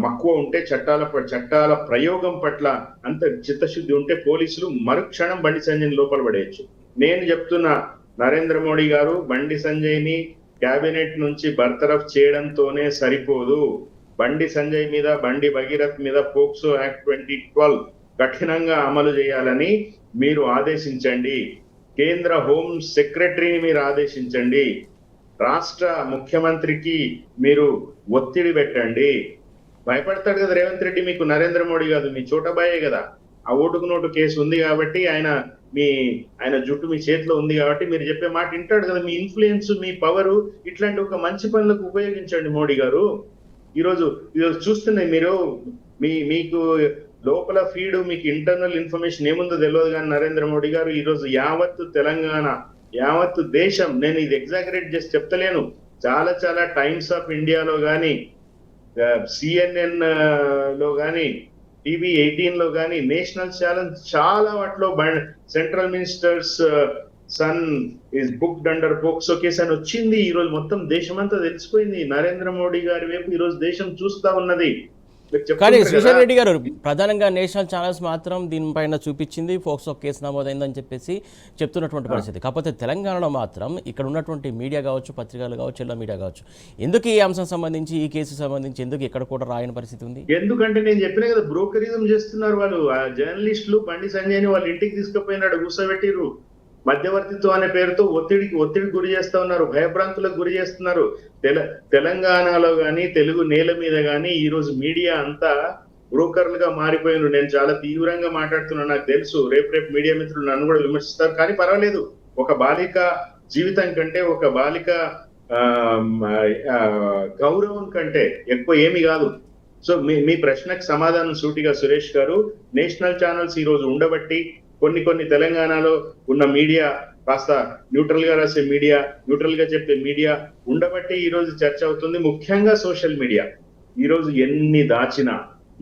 మక్కువ ఉంటే, చట్టాల ప్రయోగం పట్ల అంత చిత్తశుద్ధి ఉంటే పోలీసులు మరుక్షణం బండి సంజయ్ని లోపల పడేయచ్చు. నేను చెప్తున్నా, నరేంద్ర మోడీ గారు బండి సంజయ్ని కేబినెట్ నుంచి బర్తరఫ్ చేయడంతోనే సరిపోదు. బండి సంజయ్ మీద, బండి భగీరథ్ మీద పోక్సో యాక్ట్ 2012 కఠినంగా అమలు చేయాలని మీరు ఆదేశించండి. కేంద్ర హోం సెక్రటరీని మీరు ఆదేశించండి. రాష్ట్ర ముఖ్యమంత్రికి మీరు ఒత్తిడి పెట్టండి. భయపడతాడు కదా రేవంత్ రెడ్డి, మీకు నరేంద్ర మోడీ కాదు, మీ చోటబాయే కదా. ఆ ఓటుకు నోటు కేసు ఉంది కాబట్టి ఆయన జుట్టు మీ చేతిలో ఉంది కాబట్టి మీరు చెప్పే మాట వింటాడు కదా. మీ ఇన్ఫ్లుయెన్స్, మీ పవరు ఇట్లాంటి ఒక మంచి పనులకు ఉపయోగించండి మోడీ గారు. ఈరోజు చూస్తున్నాయి మీరు, మీకు లోపల ఫీడ్, మీకు ఇంటర్నల్ ఇన్ఫర్మేషన్ ఏముందో తెలియదు కానీ నరేంద్ర మోడీ గారు ఈరోజు యావత్తు తెలంగాణ, యావత్తు దేశం, నేను ఇది ఎగ్జాగరేట్ చేసి చెప్తలేను, చాలా టైమ్స్ ఆఫ్ ఇండియాలో కానీ, CNN లో కానీ, టీవీ 18 లో కానీ, నేషనల్ ఛాలెంజ్ చాలా వాటిలో central ministers son is booked under POCSO case అని వచ్చింది. ఈ రోజు మొత్తం దేశమంతా తెలిసిపోయింది. నరేంద్ర మోడీ గారి వైపు ఈ రోజు దేశం చూస్తా ఉన్నది. కానీ శ్రీశైల్ రెడ్డి గారు, ప్రధానంగా నేషనల్ ఛానల్స్ మాత్రం దీనిపైన చూపించింది, పోక్సో కేసు నమోదైందని చెప్పేసి చెప్తున్నటువంటి పరిస్థితి. కాకపోతే తెలంగాణలో మాత్రం ఇక్కడ ఉన్నటువంటి మీడియా కావచ్చు, పత్రికలు కావచ్చు, ఎల్లో మీడియా కావచ్చు, ఎందుకు ఈ అంశం సంబంధించి, ఈ కేసు సంబంధించి ఎందుకు ఇక్కడ కూడా రాయని పరిస్థితి ఉంది? ఎందుకంటే నేను చెప్పిన కదా, బ్రోకరిజం చేస్తున్నారు వాళ్ళు. ఆ జర్నలిస్టులు బండి సంజయ్ని వాళ్ళ ఇంటికి తీసుకుపోయినాడు, కూర్చోబెట్టిరు. మధ్యవర్తిత్వం అనే పేరుతో ఒత్తిడికి గురి చేస్తా ఉన్నారు, భయభ్రాంతులకు గురి చేస్తున్నారు. తెలంగాణలో కానీ, తెలుగు నేల మీద కానీ ఈరోజు మీడియా అంతా బ్రోకర్లుగా మారిపోయినారు. నేను చాలా తీవ్రంగా మాట్లాడుతున్నాను, నాకు తెలుసు. రేపు మీడియా మిత్రులు నన్ను కూడా విమర్శిస్తారు, కానీ పర్వాలేదు. ఒక బాలిక జీవితం కంటే, ఒక బాలిక గౌరవం కంటే ఎక్కువ ఏమి కాదు. సో మీ ప్రశ్నకు సమాధానం సూటిగా సురేష్ గారు, నేషనల్ ఛానల్స్ ఈ రోజు ఉండబట్టి కొన్ని తెలంగాణలో ఉన్న మీడియా కాస్త న్యూట్రల్ గా రాసే మీడియా, న్యూట్రల్ గా చెప్పే మీడియా ఉండబట్టి ఈ రోజు చర్చ అవుతుంది. ముఖ్యంగా సోషల్ మీడియా ఈ రోజు ఎన్ని దాచినా,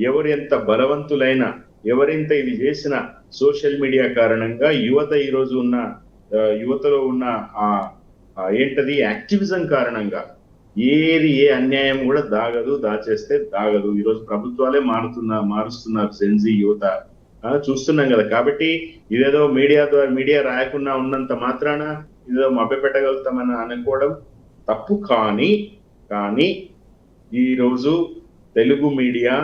ఎవరు ఎంత బలవంతులైనా, ఎవరింత ఇది చేసినా సోషల్ మీడియా కారణంగా యువత ఈ రోజు ఉన్న యువతలో ఉన్న ఏంటది యాక్టివిజం కారణంగా ఏ అన్యాయం కూడా దాచేస్తే దాగదు. ఈరోజు ప్రభుత్వాలే మారుస్తున్నారు సెన్జీ యువత చూస్తున్నాం కదా. కాబట్టి ఇదేదో మీడియా రాయకుండా ఉన్నంత మాత్రాన ఇదేదో మభ్యపెట్టగలుగుతామని అనుకోవడం తప్పు. కానీ ఈరోజు తెలుగు మీడియా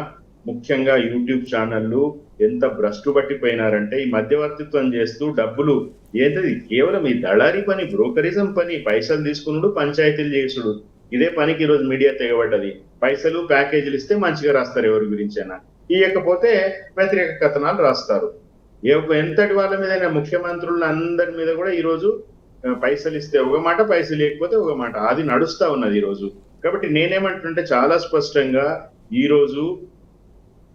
ముఖ్యంగా యూట్యూబ్ ఛానళ్ళు ఎంత భ్రష్టు పట్టిపోయినారంటే ఈ మధ్యవర్తిత్వం చేస్తూ డబ్బులు ఏంటది కేవలం ఈ దళారీ పని, బ్రోకరిజం పని, పైసలు తీసుకున్నాడు, పంచాయతీలు చేసుడు, ఇదే పనికి ఈరోజు మీడియా తెగబడ్డది. పైసలు ప్యాకేజీలు ఇస్తే మంచిగా రాస్తారు ఎవరి గురించైనా, ఇవ్వకపోతే వ్యతిరేక కథనాలు రాస్తారు. ఎంతటి వాళ్ళ మీద ముఖ్యమంత్రుల అందరి మీద కూడా ఈరోజు పైసలు ఇస్తే ఒక మాట, పైసలు లేకపోతే ఒక మాట, అది నడుస్తా ఉన్నది ఈరోజు. కాబట్టి నేనేమంటుంటే చాలా స్పష్టంగా ఈరోజు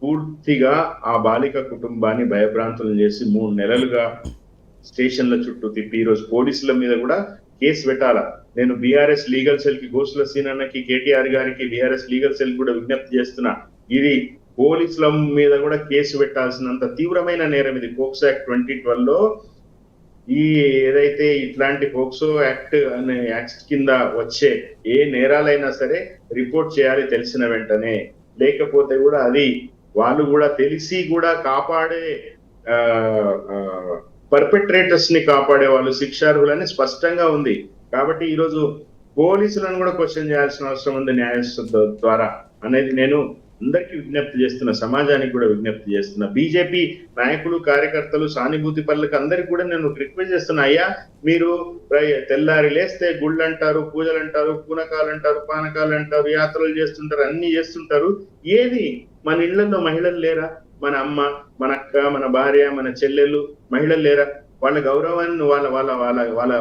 పూర్తిగా ఆ బాలిక కుటుంబాన్ని భయభ్రాంతులను చేసి 3 నెలలుగా స్టేషన్ల చుట్టూ తిప్పి ఈరోజు పోలీసుల మీద కూడా కేసు పెట్టాలా. నేను బీఆర్ఎస్ లీగల్ సెల్ కి, గోసుల సీనన్నకి, కేటీఆర్ గారికి బీఆర్ఎస్ లీగల్ సెల్ కూడా విజ్ఞప్తి చేస్తున్నా, ఇది పోలీసుల మీద కూడా కేసు పెట్టాల్సినంత తీవ్రమైన నేరం ఇది. పోక్సో యాక్ట్ 2012లో ఈ ఏదైతే ఇట్లాంటి పోక్సో యాక్ట్ అనే యాక్ట్ కింద వచ్చే ఏ నేరాలైనా సరే రిపోర్ట్ చేయాలి తెలిసిన వెంటనే. లేకపోతే కూడా అది వాళ్ళు కూడా తెలిసి కూడా కాపాడే పర్పెట్రేటర్స్ ని కాపాడే వాళ్ళు శిక్షార్హులని స్పష్టంగా ఉంది. కాబట్టి ఈరోజు పోలీసులను కూడా క్వశ్చన్ చేయాల్సిన అవసరం ఉంది న్యాయస్థానం ద్వారా అనేది నేను అందరికీ విజ్ఞప్తి చేస్తున్నా, సమాజానికి కూడా విజ్ఞప్తి చేస్తున్నా. బీజేపీ నాయకులు, కార్యకర్తలు, సానుభూతి పనులకు అందరికి కూడా నేను రిక్వెస్ట్ చేస్తున్నా, అయ్యా మీరు తెల్లారి లేస్తే గుళ్ళు అంటారు, పూజలు అంటారు, పూనకాలు అంటారు, పానకాలు అంటారు, యాత్రలు చేస్తుంటారు, అన్ని చేస్తుంటారు. ఏది మన ఇళ్లలో మహిళలు లేరా? మన అమ్మ, మన అక్క, మన భార్య, మన చెల్లెలు మహిళలు లేరా? వాళ్ళ గౌరవాన్ని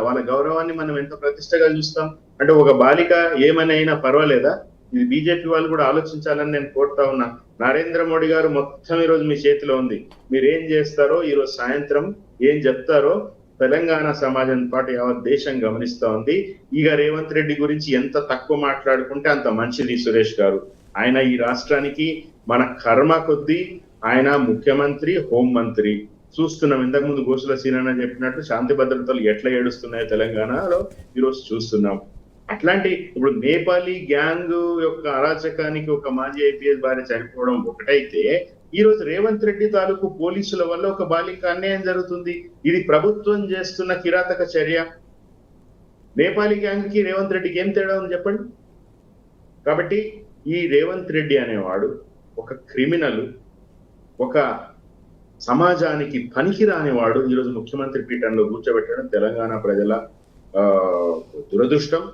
వాళ్ళ గౌరవాన్ని మనం ఎంత ప్రతిష్టగా చూస్తాం. అంటే ఒక బాలిక ఏమైనా పర్వాలేదా? ఇది బీజేపీ వాళ్ళు కూడా ఆలోచించాలని నేను కోరుతా ఉన్నా. నరేంద్ర మోడీ గారు మొత్తం ఈరోజు మీ చేతిలో ఉంది. మీరు ఏం చేస్తారో, ఈరోజు సాయంత్రం ఏం చెప్తారో తెలంగాణ సమాజం పాటు యావత్ దేశం గమనిస్తా ఉంది. ఇక రేవంత్ రెడ్డి గురించి ఎంత తక్కువ మాట్లాడుకుంటే అంత మంచిది సురేష్ గారు. ఆయన ఈ రాష్ట్రానికి మన కర్మ కొద్దీ ఆయన ముఖ్యమంత్రి, హోంమంత్రి చూస్తున్నాం. ఇంతకుముందు గోసుల సీనన్న చెప్పినట్టు శాంతి భద్రతలు ఎట్లా ఏడుస్తున్నాయో తెలంగాణలో ఈరోజు చూస్తున్నాం. అట్లాంటి ఇప్పుడు నేపాలీ గ్యాంగ్ యొక్క అరాచకానికి ఒక మాజీ ఐపీఎస్ భార్య చనిపోవడం ఒకటైతే, ఈ రోజు రేవంత్ రెడ్డి తాలూకు పోలీసుల వల్ల ఒక బాలిక అన్యాయం జరుగుతుంది. ఇది ప్రభుత్వం చేస్తున్న కిరాతక చర్య. నేపాలీ గ్యాంగ్ కి రేవంత్ రెడ్డికి ఏం తేడా ఉంది చెప్పండి. కాబట్టి ఈ రేవంత్ రెడ్డి అనేవాడు ఒక క్రిమినల్, ఒక సమాజానికి పనికిరానివాడు ఈరోజు ముఖ్యమంత్రి పీఠంలో కూర్చోబెట్టడం తెలంగాణ ప్రజల దురదృష్టం,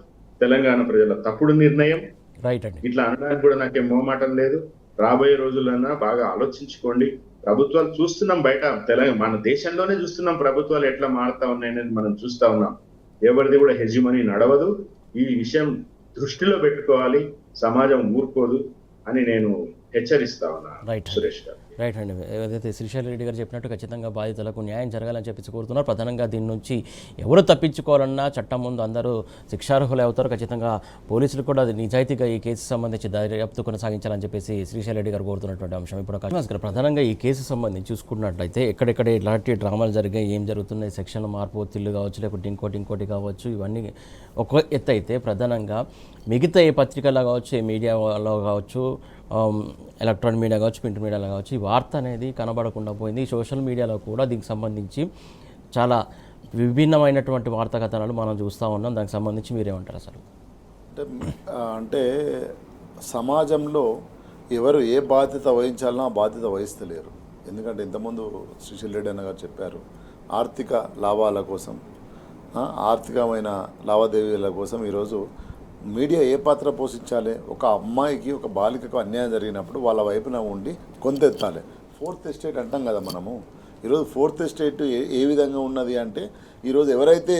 తెలంగాణ ప్రజల తప్పుడు నిర్ణయం. రైట్ అండి. ఇట్లా అనడానికి కూడా నాకేం మోమాటం లేదు. రాబోయే రోజులన్నా బాగా ఆలోచించుకోండి. ప్రభుత్వాలు చూస్తున్నాం బయట, మన దేశంలోనే చూస్తున్నాం ప్రభుత్వాలు ఎట్లా మారుతా ఉన్నాయనేది మనం చూస్తా ఉన్నాం. ఎవరిది కూడా హెజిమనీ నడవదు. ఈ విషయం దృష్టిలో పెట్టుకోవాలి. సమాజం ఊరుకోదు అని నేను హెచ్చరిస్తా ఉన్నా సురేష్ గారు. రైట్ అండి. ఏదైతే శ్రీశైల రెడ్డి గారు చెప్పినట్టు ఖచ్చితంగా బాధితులకు న్యాయం జరగాలని చెప్పేసి కోరుతున్నారు. ప్రధానంగా దీని నుంచి ఎవరు తప్పించుకోవాలన్నా చట్టం ముందు అందరూ శిక్షార్హులు అవుతారు. ఖచ్చితంగా పోలీసులు కూడా నిజాయితీగా ఈ కేసు సంబంధించి దర్యాప్తు కొనసాగించాలని చెప్పేసి శ్రీశైల రెడ్డి గారు కోరుతున్నటువంటి అంశం. ఇప్పుడు ప్రధానంగా ఈ కేసు సంబంధించి చూసుకున్నట్లయితే ఎక్కడెక్కడ ఇలాంటి డ్రామాలు జరిగాయి, ఏం జరుగుతున్నాయి, సెక్షన్ మార్పు ఒత్తిళ్లు కావచ్చు, లేకపోతే ఇంకోటి కావచ్చు, ఇవన్నీ ఒక ఎత్తు అయితే ప్రధానంగా మిగతా ఏ పత్రికల్లో కావచ్చు, ఏ మీడియాలో కావచ్చు, ఎలక్ట్రానిక్ మీడియా కావచ్చు, ప్రింట్ మీడియాలో కావచ్చు, ఈ వార్త అనేది కనబడకుండా పోయింది. సోషల్ మీడియాలో కూడా దీనికి సంబంధించి చాలా విభిన్నమైనటువంటి వార్తా కథనాలు మనం చూస్తూ ఉన్నాం. దానికి సంబంధించి మీరేమంటారు అసలు? అంటే సమాజంలో ఎవరు ఏ బాధ్యత వహించాలనో ఆ బాధ్యత వహిస్తలేరు. ఎందుకంటే ఇంతకుముందు శ్రీశైల రెడ్డి అన్న గారు చెప్పారు, ఆర్థిక లాభాల కోసం, ఆర్థికమైన లావాదేవీల కోసం ఈరోజు మీడియా ఏ పాత్ర పోషించాలి? ఒక అమ్మాయికి, ఒక బాలికకు అన్యాయం జరిగినప్పుడు వాళ్ళ వైపున ఉండి గొంతెత్తాలి. 4th ఎస్టేట్ అంటాం కదా మనము. ఈరోజు 4th ఎస్టేట్ ఏ విధంగా ఉన్నది అంటే, ఈరోజు ఎవరైతే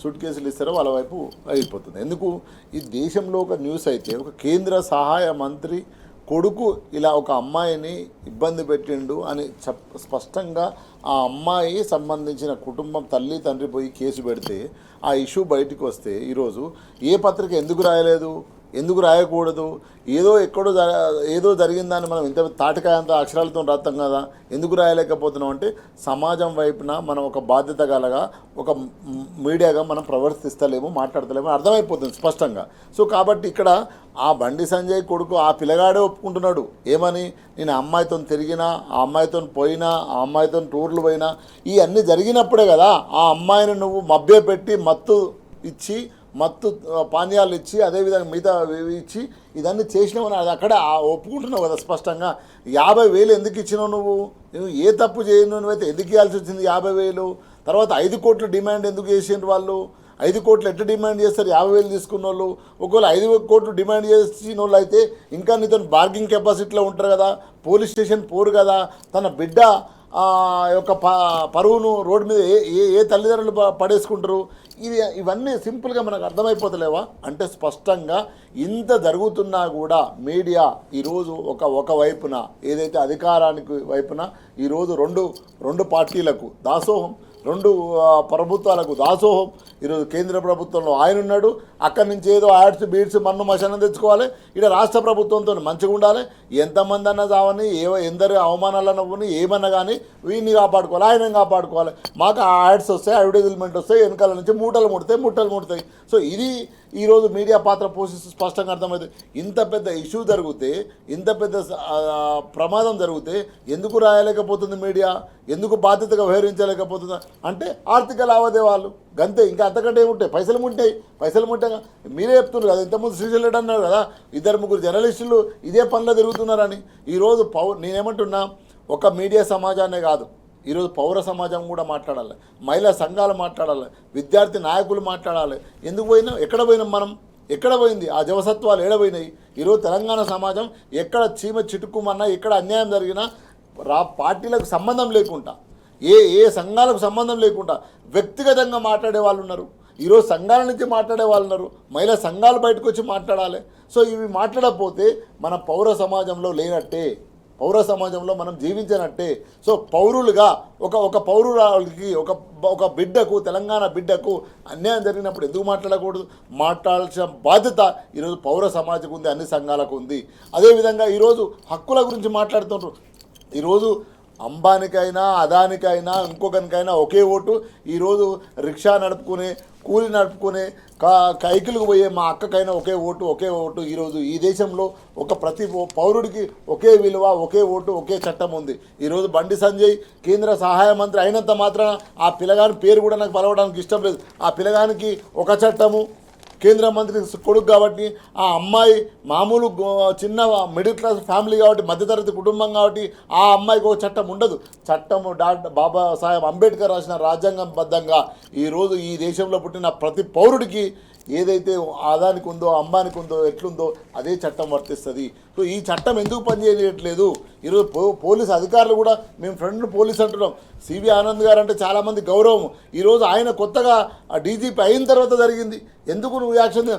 సూట్ కేసులు ఇస్తారో వాళ్ళ వైపు అయిపోతుంది. ఎందుకు? ఈ దేశంలో ఒక న్యూస్ అయితే ఒక కేంద్ర సహాయ మంత్రి కొడుకు ఇలా ఒక అమ్మాయిని ఇబ్బంది పెట్టిండు అని స్పష్టంగా ఆ అమ్మాయి సంబంధించిన కుటుంబం తల్లి తండ్రి పోయి కేసు పెడితే ఆ ఇష్యూ బయటకు వస్తే ఈరోజు ఏ పత్రిక ఎందుకు రాయలేదు, ఎందుకు రాయకూడదు? ఏదో జరిగిందని మనం ఇంత తాటికాయంత అక్షరాలతో రాస్తాం కదా, ఎందుకు రాయలేకపోతున్నాం అంటే సమాజం వైపున మనం ఒక బాధ్యత గలగా ఒక మీడియాగా మనం ప్రవర్తిస్తలేము, మాట్లాడతలేము అర్థమైపోతుంది స్పష్టంగా. సో కాబట్టి ఇక్కడ ఆ బండి సంజయ్ కొడుకు ఆ పిల్లగాడే ఒప్పుకుంటున్నాడు ఏమని, నేను అమ్మాయితో తిరిగినా, ఆ అమ్మాయితో పోయినా, ఆ అమ్మాయితో టూర్లు పోయినా, ఇవన్నీ జరిగినప్పుడే కదా ఆ అమ్మాయిని నువ్వు మభ్యపెట్టి మత్తు పానీయాలు ఇచ్చి అదేవిధంగా మిగతా ఇచ్చి ఇదన్నీ చేసినావు. అది అక్కడ ఒప్పుకుంటున్నావు కదా స్పష్టంగా. 50,000 ఎందుకు ఇచ్చినావు నువ్వు ఏ తప్పు చేయను నువ్వైతే ఎందుకు ఇవ్వాల్సి వచ్చింది 50,000? తర్వాత 5 కోట్లు డిమాండ్ ఎందుకు చేసిండ్రు వాళ్ళు? 5 కోట్లు ఎట్లా డిమాండ్ చేస్తారు 50,000 తీసుకున్న వాళ్ళు? ఒకవేళ 5 కోట్లు డిమాండ్ చేసిన వాళ్ళు అయితే ఇంకా నీతో బార్గింగ్ కెపాసిటీలో ఉంటారు కదా, పోలీస్ స్టేషన్ పోరు కదా. తన బిడ్డ యొక్క పరువును రోడ్డు మీద ఏ తల్లిదండ్రులు పడేసుకుంటారు? ఇవన్నీ సింపుల్గా మనకు అర్థమైపోతలేవా అంటే స్పష్టంగా ఇంత జరుగుతున్నా కూడా మీడియా ఈరోజు ఒక వైపున ఏదైతే అధికారానికి వైపున ఈరోజు రెండు పార్టీలకు దాసోహం, 2 ప్రభుత్వాలకు దాసోహం. ఈరోజు కేంద్ర ప్రభుత్వంలో ఆయన ఉన్నాడు, అక్కడి నుంచి ఏదో యాడ్స్ బీడ్స్ మన్ను మశానం తెచ్చుకోవాలి. ఇక్కడ రాష్ట్ర ప్రభుత్వంతో మంచిగా ఉండాలి. ఎంతమంది అన్న చావని ఎందరు అవమానాలు అన్నప్పుడు ఏమన్నా కానీ వీడిని కాపాడుకోవాలి, ఆయన కాపాడుకోవాలి. మాకు ఆ యాడ్స్ వస్తాయి, అడ్వర్టైజ్మెంట్ వస్తాయి, వెనకాల నుంచి ముట్టలు ముడతాయి. సో ఇది ఈరోజు మీడియా పాత్ర పోషిస్తూ స్పష్టంగా అర్థమవుతుంది. ఇంత పెద్ద ఇష్యూ జరిగితే, ఇంత పెద్ద ప్రమాదం జరిగితే ఎందుకు రాయలేకపోతుంది మీడియా, ఎందుకు బాధ్యతగా వ్యవహరించలేకపోతుంది అంటే ఆర్థిక లావాదేవాలు గంతే, ఇంకా అంతకంటే ఏముంటాయి? పైసలు ముట్టాయి. మీరే చెప్తున్నారు కదా, ఇంతకుముందు శ్రీశైలం రెడ్డి అన్నారు కదా, 2-3 జర్నలిస్టులు ఇదే పనిలో తిరుగుతున్నారని. ఈరోజు నేనేమంటున్నా, ఒక మీడియా సమాజాన్నే కాదు, ఈరోజు పౌర సమాజం కూడా మాట్లాడాలి, మహిళా సంఘాలు మాట్లాడాలి, విద్యార్థి నాయకులు మాట్లాడాలి. ఎందుకు పోయినాం, ఎక్కడ పోయింది ఆ జవసత్వాలు ఏడపోయినాయి? ఈరోజు తెలంగాణ సమాజం ఎక్కడ చీమ చిటుకుమన్నా, ఎక్కడ అన్యాయం జరిగినా పార్టీలకు సంబంధం లేకుండా, ఏ సంఘాలకు సంబంధం లేకుండా వ్యక్తిగతంగా మాట్లాడే వాళ్ళు ఉన్నారు. ఈరోజు సంఘాల నుంచి మాట్లాడే వాళ్ళు ఉన్నారు, మహిళా సంఘాలు బయటకు వచ్చి మాట్లాడాలి. సో ఇవి మాట్లాడకపోతే మన పౌర సమాజంలో లేనట్టే, పౌర సమాజంలో మనం జీవించినట్టే. సో పౌరులుగా ఒక పౌరురాలకి ఒక బిడ్డకు, తెలంగాణ బిడ్డకు అన్యాయం జరిగినప్పుడు ఎందుకు మాట్లాడకూడదు? మాట్లాడాల్సిన బాధ్యత ఈరోజు పౌర సమాజం ఉంది, అన్ని సంఘాలకు ఉంది. అదేవిధంగా ఈరోజు హక్కుల గురించి మాట్లాడుతుంటారు. ఈరోజు అంబానికైనా, అదానికైనా, ఇంకొకరికైనా ఒకే ఓటు. ఈరోజు రిక్షా నడుపుకునే, కూలి నడుపుకునే, కైకిలకు పోయే మా అక్కకైనా ఒకే ఓటు. ఈరోజు ఈ దేశంలో ప్రతి పౌరుడికి ఒకే విలువ, ఒకే ఓటు, ఒకే చట్టం ఉంది. ఈరోజు బండి సంజయ్ కేంద్ర సహాయ మంత్రి అయినంత మాత్రాన ఆ పిల్లగాని పేరు కూడా నాకు పలవడానికి ఇష్టం లేదు. ఆ పిల్లగానికి ఒక చట్టము, కేంద్ర మంత్రి కొడుకు కాబట్టి, ఆ అమ్మాయి మామూలు చిన్న మిడిల్ క్లాస్ ఫ్యామిలీ కాబట్టి, మధ్యతరగతి కుటుంబం కాబట్టి ఆ అమ్మాయికి ఒక చట్టం ఉండదు. చట్టము బాబాసాహెబ్ అంబేద్కర్ రాసిన రాజ్యాంగబద్ధంగా ఈరోజు ఈ దేశంలో పుట్టిన ప్రతి పౌరుడికి ఏదైతే ఆదానికి ఉందో, అంబానికి ఉందో, ఎట్లుందో అదే చట్టం వర్తిస్తుంది. సో ఈ చట్టం ఎందుకు పనిచేయట్లేదు? ఈరోజు పోలీసు అధికారులు కూడా, మేము ఫ్రెండ్ పోలీస్ అంటున్నాం, సివి ఆనంద్ గారు అంటే చాలామంది గౌరవం. ఈరోజు ఆయన కొత్తగా డీజీపీ అయిన తర్వాత జరిగింది. ఎందుకు నువ్వు యాక్షన్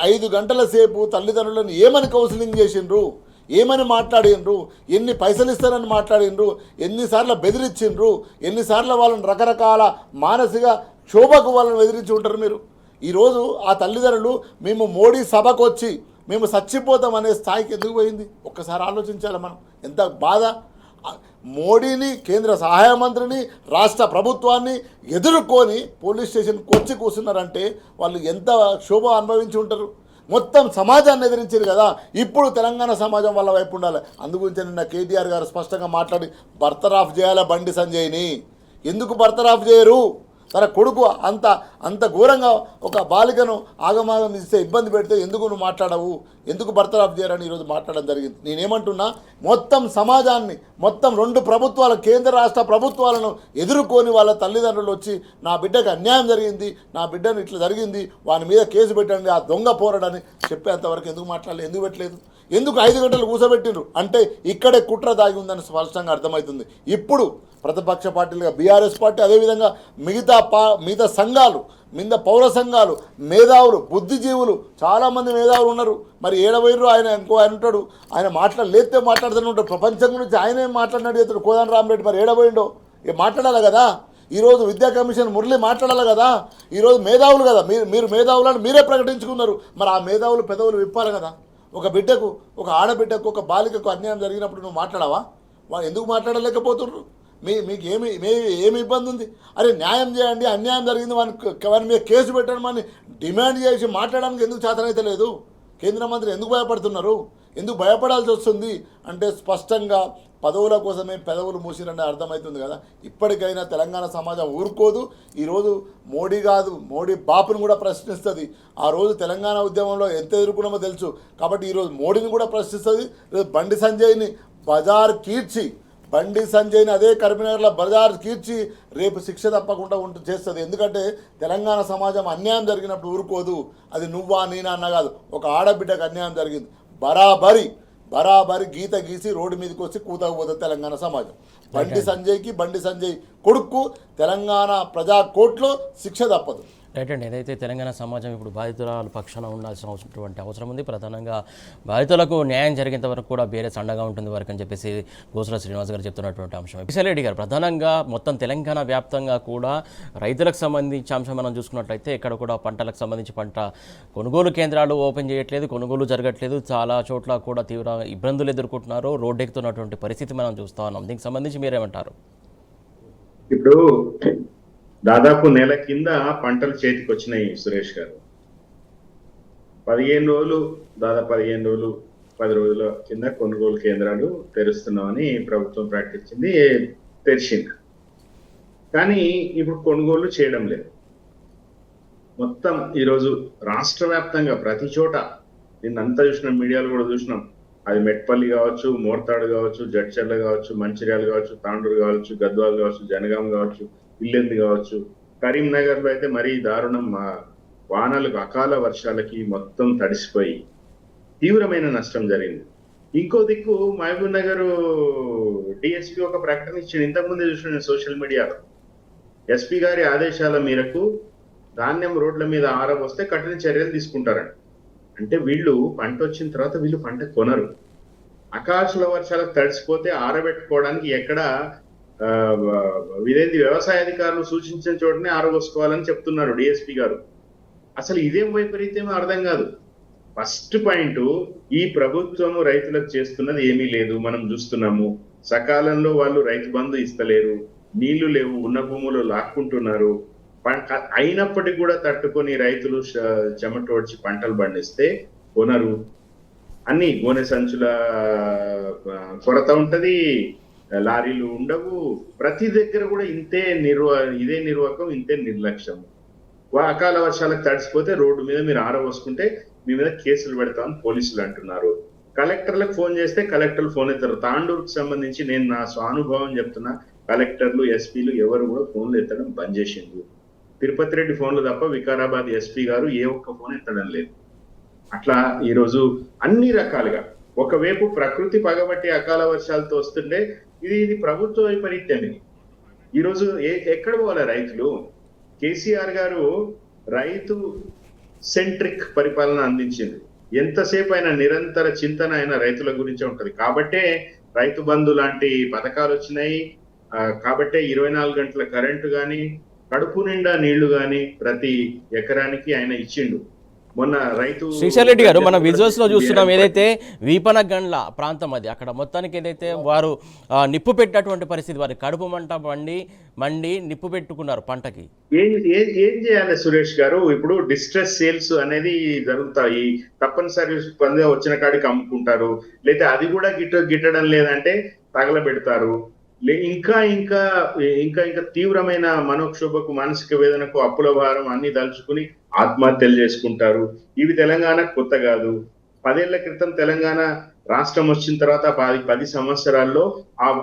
5 గంటల సేపు తల్లిదండ్రులను ఏమని కౌన్సిలింగ్ చేసిండ్రు, ఏమని మాట్లాడిండ్రు, ఎన్ని పైసలు ఇస్తారని మాట్లాడిండ్రు, ఎన్నిసార్లు బెదిరించిండ్రు, ఎన్నిసార్లు వాళ్ళని రకరకాల మానసిక క్షోభకు వాళ్ళని బెదిరించి ఉంటారు మీరు. ఈరోజు ఆ తల్లిదండ్రులు మేము మోడీ సభకు వచ్చి మేము చచ్చిపోతాం అనే స్థాయికి ఎందుకు పోయింది? ఒక్కసారి ఆలోచించాలి మనం. ఎంత బాధ! మోడీని, కేంద్ర సహాయ మంత్రిని, రాష్ట్ర ప్రభుత్వాన్ని ఎదుర్కొని పోలీస్ స్టేషన్కి వచ్చి కూర్చున్నారంటే వాళ్ళు ఎంత క్షోభ అనుభవించి ఉంటారు. మొత్తం సమాజాన్ని ఎదిరించారు కదా. ఇప్పుడు తెలంగాణ సమాజం వాళ్ళ వైపు ఉండాలి. అందుగురించి నిన్న కేటీఆర్ గారు స్పష్టంగా మాట్లాడి బర్తరాఫ్ చేయాలి బండి సంజయ్ని. ఎందుకు బర్తరాఫ్ చేయరు? తన కొడుకు అంత ఘోరంగా ఒక బాలికను ఆగమాగం ఇస్తే, ఇబ్బంది పెడితే ఎందుకు నువ్వు మాట్లాడవు, ఎందుకు బర్తరాఫ్ చేయరని ఈరోజు మాట్లాడడం జరిగింది. నేనేమంటున్నా, మొత్తం సమాజాన్ని, మొత్తం 2 ప్రభుత్వాలు, కేంద్ర రాష్ట్ర ప్రభుత్వాలను ఎదుర్కొని వాళ్ళ తల్లిదండ్రులు వచ్చి నా బిడ్డకు అన్యాయం జరిగింది, నా బిడ్డను ఇట్లా జరిగింది, వాని మీద కేసు పెట్టండి, ఆ దొంగ పోరాడని చెప్పేంతవరకు ఎందుకు మాట్లాడలేదు, ఎందుకు పెట్టలేదు? ఎందుకు 5 గంటలు కూర్చోబెట్టిండ్రు అంటే ఇక్కడే కుట్ర దాగి ఉందని స్పష్టంగా అర్థమవుతుంది. ఇప్పుడు ప్రతిపక్ష పార్టీలుగా బీఆర్ఎస్ పార్టీ, అదేవిధంగా మిగతా మిగతా సంఘాలు, మిగతా పౌర సంఘాలు, మేధావులు, బుద్ధిజీవులు, చాలామంది మేధావులు ఉన్నారు. మరి ఏడవైరు ఆయన ఇంకో ఆయన ఉంటాడు, ఆయన లేస్తే మాట్లాడుతూనే ఉంటాడు. ప్రపంచం గురించి ఆయన ఏం మాట్లాడినాడు చెప్తాడు కోదండ రామరెడ్డి. మరి ఏడబోయిండో మాట్లాడాలి కదా. ఈరోజు విద్యా కమిషన్ మురళి మాట్లాడాలి కదా. ఈరోజు మేధావులు కదా, మీరు మేధావులను మీరే ప్రకటించుకున్నారు. మరి ఆ మేధావులు పెదవులు విప్పాలి కదా. ఒక బిడ్డకు, ఒక ఆడబిడ్డకు, ఒక బాలికకు అన్యాయం జరిగినప్పుడు నువ్వు మాట్లాడవా? వాళ్ళు ఎందుకు మాట్లాడలేకపోతున్నారు? మీకు ఏమి ఇబ్బంది ఉంది? అరే న్యాయం చేయండి, అన్యాయం జరిగింది, వాని మీద కేసు పెట్టడం అని డిమాండ్ చేసి మాట్లాడడానికి ఎందుకు చేతనైతే లేదు? కేంద్ర మంత్రి ఎందుకు భయపడుతున్నారు? ఎందుకు భయపడాల్సి వస్తుంది అంటే స్పష్టంగా పదవుల కోసమే పెదవులు మూసిరని అర్థమవుతుంది కదా. ఇప్పటికైనా తెలంగాణ సమాజం ఊరుకోదు. ఈరోజు మోడీ కాదు, మోడీ బాపును కూడా ప్రశ్నిస్తుంది. ఆ రోజు తెలంగాణ ఉద్యమంలో ఎంత ఎదుర్కొన్నామో తెలుసు. కాబట్టి ఈరోజు మోడీని కూడా ప్రశ్నిస్తుంది. బండి సంజయ్ని బజార్ కీర్చి, బండి సంజయ్ని అదే కరీంనగర్లో బజార్ కీర్చి రేపు శిక్ష తప్పకుండా చేస్తుంది. ఎందుకంటే తెలంగాణ సమాజం అన్యాయం జరిగినప్పుడు ఊరుకోదు. అది నువ్వా నేనా అన్న కాదు, ఒక ఆడబిడ్డకు అన్యాయం జరిగింది, బరాబరి గీత గీసి రోడ్డు మీదకి వచ్చి కూతకపోతుంది తెలంగాణ సమాజం. బండి సంజయ్ కొడుకు తెలంగాణ ప్రజా కోర్టులో శిక్ష తప్పదు. రైట్ అండి. ఏదైతే తెలంగాణ సమాజం ఇప్పుడు బాధితురాల పక్షాన ఉండాల్సినటువంటి అవసరం ఉంది. ప్రధానంగా బాధితులకు న్యాయం జరిగేంత వరకు కూడా బీఆర్ఎస్ అండగా ఉంటుంది వరకు అని చెప్పేసి గోసుల శ్రీనివాస్ గారు చెప్తున్నటువంటి అంశం. కిషన్ రెడ్డి గారు, ప్రధానంగా మొత్తం తెలంగాణ వ్యాప్తంగా కూడా రైతులకు సంబంధించి అంశం మనం చూసుకున్నట్లయితే ఇక్కడ కూడా పంటలకు సంబంధించి పంట కొనుగోలు కేంద్రాలు ఓపెన్ చేయట్లేదు, కొనుగోలు జరగట్లేదు. చాలా చోట్ల కూడా తీవ్ర ఇబ్బందులు ఎదుర్కొంటున్నారు, రోడ్డెక్కుతున్నటువంటి పరిస్థితి మనం చూస్తూ ఉన్నాం. దీనికి సంబంధించి మీరేమంటారు? ఇప్పుడు దాదాపు నెల కింద పంటలు చేతికి వచ్చినాయి సురేష్ గారు. 15 రోజులు, దాదాపు 15 రోజులు 10 రోజుల కింద కొనుగోలు కేంద్రాలు తెరుస్తున్నామని ప్రభుత్వం ప్రకటించింది, తెరిచింది. కానీ ఇప్పుడు కొనుగోలు చేయడం లేదు. మొత్తం ఈరోజు రాష్ట్ర వ్యాప్తంగా ప్రతి చోట నిన్నంతా చూసినాం, మీడియాలో కూడా చూసినాం. అది మెట్పల్లి కావచ్చు, మోర్తాడు కావచ్చు, జడ్చర్ల కావచ్చు, మంచిర్యాల కావచ్చు, తాండూరు కావచ్చు, గద్వాల్ కావచ్చు, జనగాం కావచ్చు, ఇల్లెందు కావచ్చు. కరీంనగర్ లో అయితే మరీ దారుణం. వానలకు, అకాల వర్షాలకి మొత్తం తడిసిపోయి తీవ్రమైన నష్టం జరిగింది. ఇంకో దిక్కు మహబూబ్ నగర్ డిఎస్పీ ఒక ప్రకటన ఇచ్చింది, ఇంతకుముందే చూసిన సోషల్ మీడియాలో. ఎస్పీ గారి ఆదేశాల మేరకు ధాన్యం రోడ్ల మీద ఆరబోస్తే కఠిన చర్యలు తీసుకుంటారంట. అంటే వీళ్ళు పంట వచ్చిన తర్వాత వీళ్ళు పంట కొనరు. ఆకాశల వర్షాలకు తడిసిపోతే ఆరబెట్టుకోవడానికి ఎక్కడ ఇదేంటి వ్యవసాయ అధికారులు సూచించిన చోటనే ఆరబోసుకోవాలని చెప్తున్నారు డిఎస్పీ గారు. అసలు ఇదేం వైపరీత్యం అర్థం కాదు. ఫస్ట్ పాయింట్, ఈ ప్రభుత్వం రైతులకు చేస్తున్నది ఏమీ లేదు, మనం చూస్తున్నాము. సకాలంలో వాళ్ళు రైతు బంధు ఇస్తలేరు, నీళ్లు లేవు, ఉన్న భూములు లాక్కుంటున్నారు. అయినప్పటికీ కూడా తట్టుకొని రైతులు చెమటోడ్చి పంటలు పండిస్తే కొనరు. అన్ని గోనె సంచుల కొరత ఉంటది, లారీలు ఉండవు. ప్రతి దగ్గర కూడా ఇదే నిర్వాహకం, ఇంతే నిర్లక్ష్యం. అకాల వర్షాలకు తడిసిపోతే రోడ్డు మీద మీరు ఆరబోసుకుంటే మీ మీద కేసులు పెడతామని పోలీసులు అంటున్నారు. కలెక్టర్లకు ఫోన్ చేస్తే కలెక్టర్లు ఫోన్ ఎత్తారు. తాండూరుకు సంబంధించి నేను నా స్వానుభవం చెప్తున్నా, కలెక్టర్లు, ఎస్పీలు ఎవరు కూడా ఫోన్లు ఎత్తడం బంద్ చేసిండ్రు. తిరుపతి రెడ్డి ఫోన్లు తప్ప వికారాబాద్ ఎస్పీ గారు ఏ ఒక్క ఫోన్ ఎత్తడం లేదు. అట్లా ఈరోజు అన్ని రకాలుగా ఒకవైపు ప్రకృతి పగబట్టి అకాల వర్షాలతో వస్తుండే ఇది ప్రభుత్వ వైపరీత్యం. ఈరోజు ఎక్కడ పోవాలి రైతులు? కేసీఆర్ గారు రైతు సెంట్రిక్ పరిపాలన అందించింది. ఎంతసేపు అయినా నిరంతర చింతన అయినా రైతుల గురించే ఉంటది. కాబట్టే రైతు బంధు లాంటి పథకాలు వచ్చినాయి. కాబట్టే 24 గంటల కరెంటు గాని, కడుపు నిండా నీళ్లు గాని ప్రతి ఎకరానికి ఆయన ఇచ్చిండు. మొన్న రైతు శ్రీశైల్ రెడ్డి గారు, మనం విజువల్స్ లో చూస్తున్నాం ఏదైతే వీపనగండ్ల ప్రాంతం, అది అక్కడ మొత్తానికి ఏదైతే వారు నిప్పు పెట్టినటువంటి పరిస్థితి, వారి కడుపు మంట మండి నిప్పు పెట్టుకున్నారు పంటకి. ఏం చేయాలి సురేష్ గారు? ఇప్పుడు డిస్ట్రెస్ సేల్స్ అనేది జరుగుతాయి, తప్పనిసరి వచ్చిన కాడికి అమ్ముకుంటారు, లేదా అది కూడా గిట్టడం లేదంటే తగలబెడతారు. ఇంకా ఇంకా ఇంకా ఇంకా తీవ్రమైన మనోక్షోభకు, మానసిక వేదనకు, అప్పుల భారం అన్ని దలుచుకుని ఆత్మహత్యలు చేసుకుంటారు. ఇవి తెలంగాణ కొత్త కాదు. 10 ఏళ్ల క్రితం తెలంగాణ రాష్ట్రం వచ్చిన తర్వాత 10 సంవత్సరాల్లో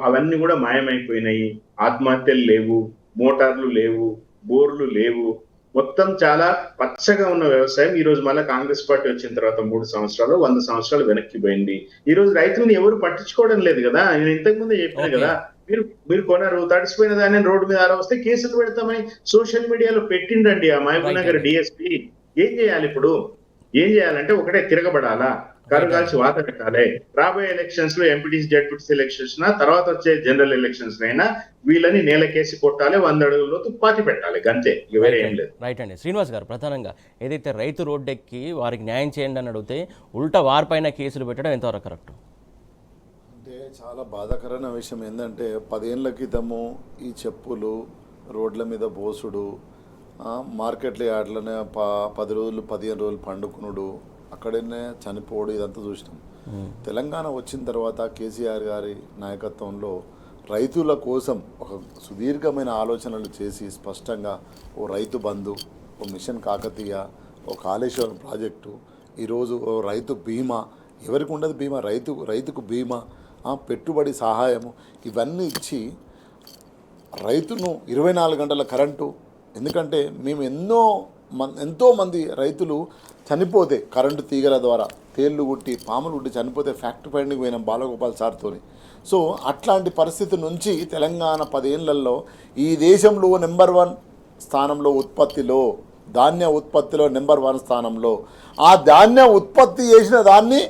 అవన్నీ కూడా మాయమైపోయినాయి. ఆత్మహత్యలు లేవు, మోటార్లు లేవు, బోర్లు లేవు. మొత్తం చాలా పచ్చగా ఉన్న వ్యవసాయం ఈ రోజు మళ్ళీ కాంగ్రెస్ పార్టీ వచ్చిన తర్వాత 3 సంవత్సరాలు 100 సంవత్సరాలు వెనక్కి పోయింది. ఈ రోజు రైతులను ఎవరు పట్టించుకోవడం లేదు కదా. నేను ఇంతకు ముందే చెప్పాను కదా, మీరు మీరు కొనరు, తడిసిపోయిన దాన్ని రోడ్డు మీద వస్తే కేసులు పెడతామని సోషల్ మీడియాలో పెట్టిండండి ఆ మహబూబ్ నగర్ డిఎస్పీ. ఏం చేయాలి ఇప్పుడు? ఏం చేయాలంటే ఒకటే తిరగబడాలా, కరుగాల్సి వాత పెట్టాలి. రాబోయే ఎలక్షన్స్ లో ఎంపీటీసీ జడ్పీటీసీ ఎలక్షన్స్ తర్వాత వచ్చే జనరల్ ఎలక్షన్స్ అయినా వీళ్ళని నేలకేసి కొట్టాలి, 100 అడుగుల్లో తుపాకీ పెట్టాలి, అంతే, వేరే ఏం లేదు. రైట్ అండి. శ్రీనివాస్ గారు, ప్రధానంగా ఏదైతే రైతు రోడ్డెక్కి వారికి న్యాయం చేయండి అని అడిగితే ఉల్టా వారిపైన కేసులు పెట్టడం ఎంతవరకు కరెక్ట్? అంటే చాలా బాధాకరమైన విషయం ఏంటంటే 10 ఏళ్ల క్రితము ఈ చెప్పులు రోడ్ల మీద పోసుడు, మార్కెట్లో యార్డ్లనే 10 రోజులు 15 రోజులు పండుకునుడు, అక్కడనే చనిపోవడం, ఇదంతా చూసినాం. తెలంగాణ వచ్చిన తర్వాత కేసీఆర్ గారి నాయకత్వంలో రైతుల కోసం ఒక సుదీర్ఘమైన ఆలోచనలు చేసి స్పష్టంగా ఓ రైతు బంధు, ఓ మిషన్ కాకతీయ, ఓ కాళేశ్వరం ప్రాజెక్టు, ఈరోజు ఓ రైతు బీమా, ఎవరికి ఉండదు బీమా, రైతుకు బీమా, పెట్టుబడి సహాయము, ఇవన్నీ ఇచ్చి రైతును 24 గంటల కరెంటు. ఎందుకంటే మేము ఎంతోమంది రైతులు చనిపోతే కరెంటు తీగల ద్వారా తేళ్లు గుట్టి పాములు గుట్టి చనిపోతే ఫ్యాక్ట్ ఫైండింగ్ పోయినాం బాలగోపాల్ సార్తోని. సో అట్లాంటి పరిస్థితి నుంచి తెలంగాణ 10 ఏళ్లలో ఈ దేశంలో నెంబర్ 1 స్థానంలో ఉత్పత్తిలో, ధాన్య ఉత్పత్తిలో నెంబర్ 1 స్థానంలో, ఆ ధాన్య ఉత్పత్తి చేసిన దాన్ని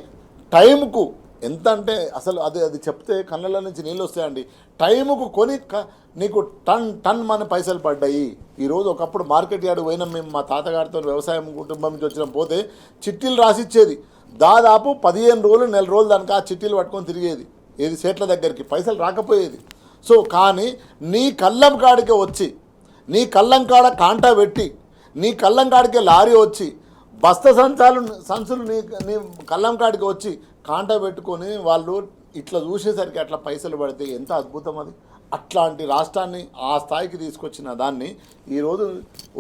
టైంకు ఎంత అంటే అసలు అది చెప్తే కళ్ళ నుంచి నీళ్ళు వస్తాయండి. టైముకు కొని నీకు టన్ మన పైసలు పడ్డాయి. ఈరోజు ఒకప్పుడు మార్కెట్ యార్డు పోయినాం మేము, మా తాతగారితో వ్యవసాయం కుటుంబం నుంచి వచ్చిన పోతే చిట్టీలు రాసిచ్చేది, దాదాపు 15 రోజులు 1 నెల రోజులు దానికి ఆ చిట్టీలు పట్టుకొని తిరిగేది, ఏది సేట్ల దగ్గరికి, పైసలు రాకపోయేది. సో కానీ నీ కళ్ళం కాడికే వచ్చి, నీ కళ్ళం కాడ కాంటా పెట్టి, నీ కళ్ళం కాడికే లారీ వచ్చి, బస్తా సంచులు నీ కళ్ళం కాడికి వచ్చి కాంటా పెట్టుకొని వాళ్ళు ఇట్లా చూసేసరికి అట్లా పైసలు పడితే ఎంత అద్భుతం అది. అట్లాంటి రాష్ట్రాన్ని ఆ స్థాయికి తీసుకొచ్చిన దాన్ని ఈరోజు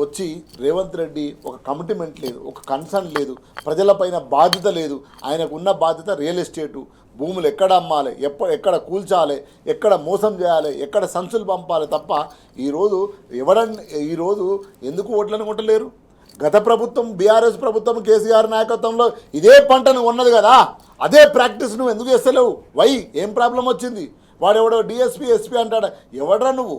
వచ్చి రేవంత్ రెడ్డి ఒక కమిట్మెంట్ లేదు, ఒక కన్సర్న్ లేదు, ప్రజలపైన బాధ్యత లేదు. ఆయనకు ఉన్న బాధ్యత రియల్ ఎస్టేటు, భూములు ఎక్కడ అమ్మాలి, ఎక్కడ కూల్చాలి, ఎక్కడ మోసం చేయాలి, ఎక్కడ సంచులు పంపాలి తప్ప ఈరోజు ఎందుకు ఓట్లను కొట్టలేరు? గత ప్రభుత్వం బీఆర్ఎస్ ప్రభుత్వం కేసీఆర్ నాయకత్వంలో ఇదే పంటను ఉన్నది కదా, అదే ప్రాక్టీస్ నువ్వు ఎందుకు చేస్తలేవు? ఏం ప్రాబ్లం వచ్చింది? వాడెవడో డిఎస్పీ ఎస్పీ అంటాడు, ఎవడరా నువ్వు?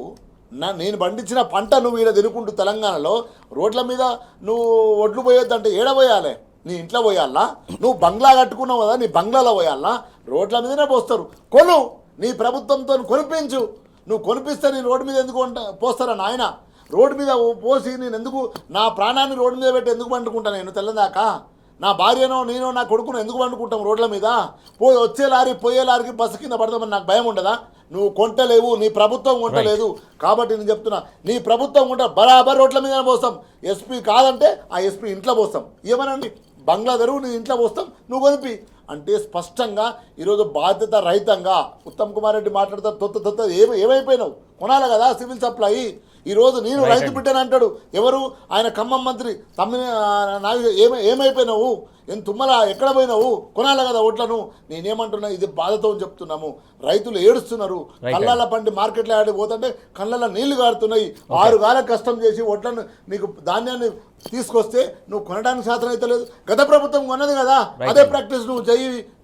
నేను పండించిన పంట నువ్వు ఈడ తినుకుంటూ తెలంగాణలో రోడ్ల మీద నువ్వు ఒడ్లు పోయొద్దంటే ఏడ పోయాలి? నీ ఇంట్లో పోయాలా? నువ్వు బంగ్లా కట్టుకున్నావు కదా, నీ బంగ్లాలో పోయాలా? రోడ్ల మీదనే పోస్తారు. నీ ప్రభుత్వంతో కొనిపించు. నువ్వు కొనిపిస్తే నీ రోడ్డు మీద ఎందుకు పోస్తారా నాయన? రోడ్డు మీద పోసి నేను ఎందుకు నా ప్రాణాన్ని రోడ్డు మీద పెట్టి ఎందుకు పండుకుంటాను? నేను తెల్లదాకా నా భార్యనో నేనో నా కొడుకునో ఎందుకు పండుకుంటాం రోడ్ల మీద? వచ్చే లారీ పోయే లారీకి బస్సు కింద పడదామని నాకు భయం ఉండదా? నువ్వు కొంటలేవు, నీ ప్రభుత్వం కొంటలేదు కాబట్టి నేను చెప్తున్నా, నీ ప్రభుత్వం కొంట బరాబర్ రోడ్ల మీద పోస్తాం. ఎస్పీ కాదంటే ఆ ఎస్పీ ఇంట్లో పోస్తాం. ఏమనండి, బంగ్లా తెరువు, నీ ఇంట్లో పోస్తాం, నువ్వు కొనిపి అంటే స్పష్టంగా ఈరోజు బాధ్యత రహితంగా ఉత్తమ్ కుమార్ రెడ్డి మాట్లాడతారు. ఏమైపోయినావు? కొనాలి కదా సివిల్ సప్లై. ఈరోజు నేను రైతు బిడ్డని అంటాడు ఎవరు? ఆయన ఖమ్మం మంత్రి ఏమైపోయినావు? తుమ్మల ఎక్కడ పోయినావు? కొనాలి కదా ఓట్లను. నేనేమంటున్నా, ఇది బాధతో చెప్తున్నాము. రైతులు ఏడుస్తున్నారు. కళ్ళాల పండి మార్కెట్లో ఆడి పోతుంటే కళ్ళల్లో నీళ్లు కారుతున్నాయి. 6 గాల కష్టం చేసి ఓట్లను నీకు ధాన్యాన్ని తీసుకొస్తే నువ్వు కొనడానికి శాతం అయితే లేదు. గత ప్రభుత్వం కొన్నది కదా, అదే ప్రాక్టీస్ నువ్వు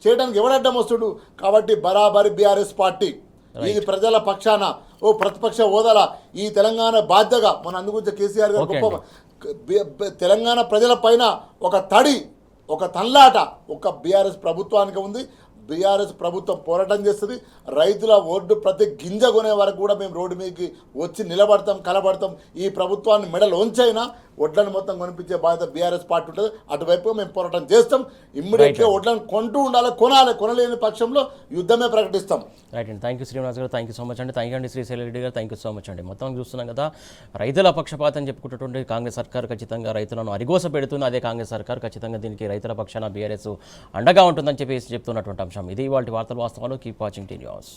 చేయడానికి ఎవడడ్డం వస్తుడు? కాబట్టి బరాబరి బీఆర్ఎస్ పార్టీ ఇది ప్రజల పక్షాన ఓ ప్రతిపక్ష హోదాల ఈ తెలంగాణ బాధ్యతగా మన అందుగురించి కేసీఆర్ గారు గొప్ప తెలంగాణ ప్రజల పైన ఒక తన్లాట ఒక బీఆర్ఎస్ ప్రభుత్వానికి ఉంది. బీఆర్ఎస్ ప్రభుత్వం పోరాటం చేస్తుంది. రైతుల ఓటు ప్రతి గింజ కొనే వరకు కూడా మేము రోడ్డు మీదకి వచ్చి నిలబడతాం, కలబడతాం. ఈ ప్రభుత్వాన్ని మెడలు వంచైనా వడ్లను మొత్తం కొనిపించే బాధ్యత బీఆర్ఎస్ పార్టీ ఉంటుంది. అటువైపు మేము పోరాటం చేస్తాం. ఇమ్మీడియట్గా వడ్లను కొంటూ ఉండాలి, కొనలేని పక్షంలో యుద్ధమే ప్రకటిస్తాం. రైట్ అండి. థ్యాంక్ యూ శ్రీనివాస్ గారు, థ్యాంక్ యూ సో మచ్ అండి. థ్యాంక్ యూ అండి శ్రీశైల రెడ్డి గారు, థ్యాంక్ యూ సో మచ్ అండి. మొత్తం చూస్తున్నాం కదా, రైతుల పక్షపాతం చెప్పుకుంటున్నటువంటి కాంగ్రెస్ సర్కార్ ఖచ్చితంగా రైతులను అరిగోస పెడుతుంది. అదే కాంగ్రెస్ సర్కార్ ఖచ్చితంగా దీనికి రైతుల పక్షాన బీఆర్ఎస్ అండగా ఉంటుందని చెప్పేసి చెప్తున్నటువంటి అంశం ఇది. ఇవాళ వార్తలు వాస్తవాలు. Keep watching tea news.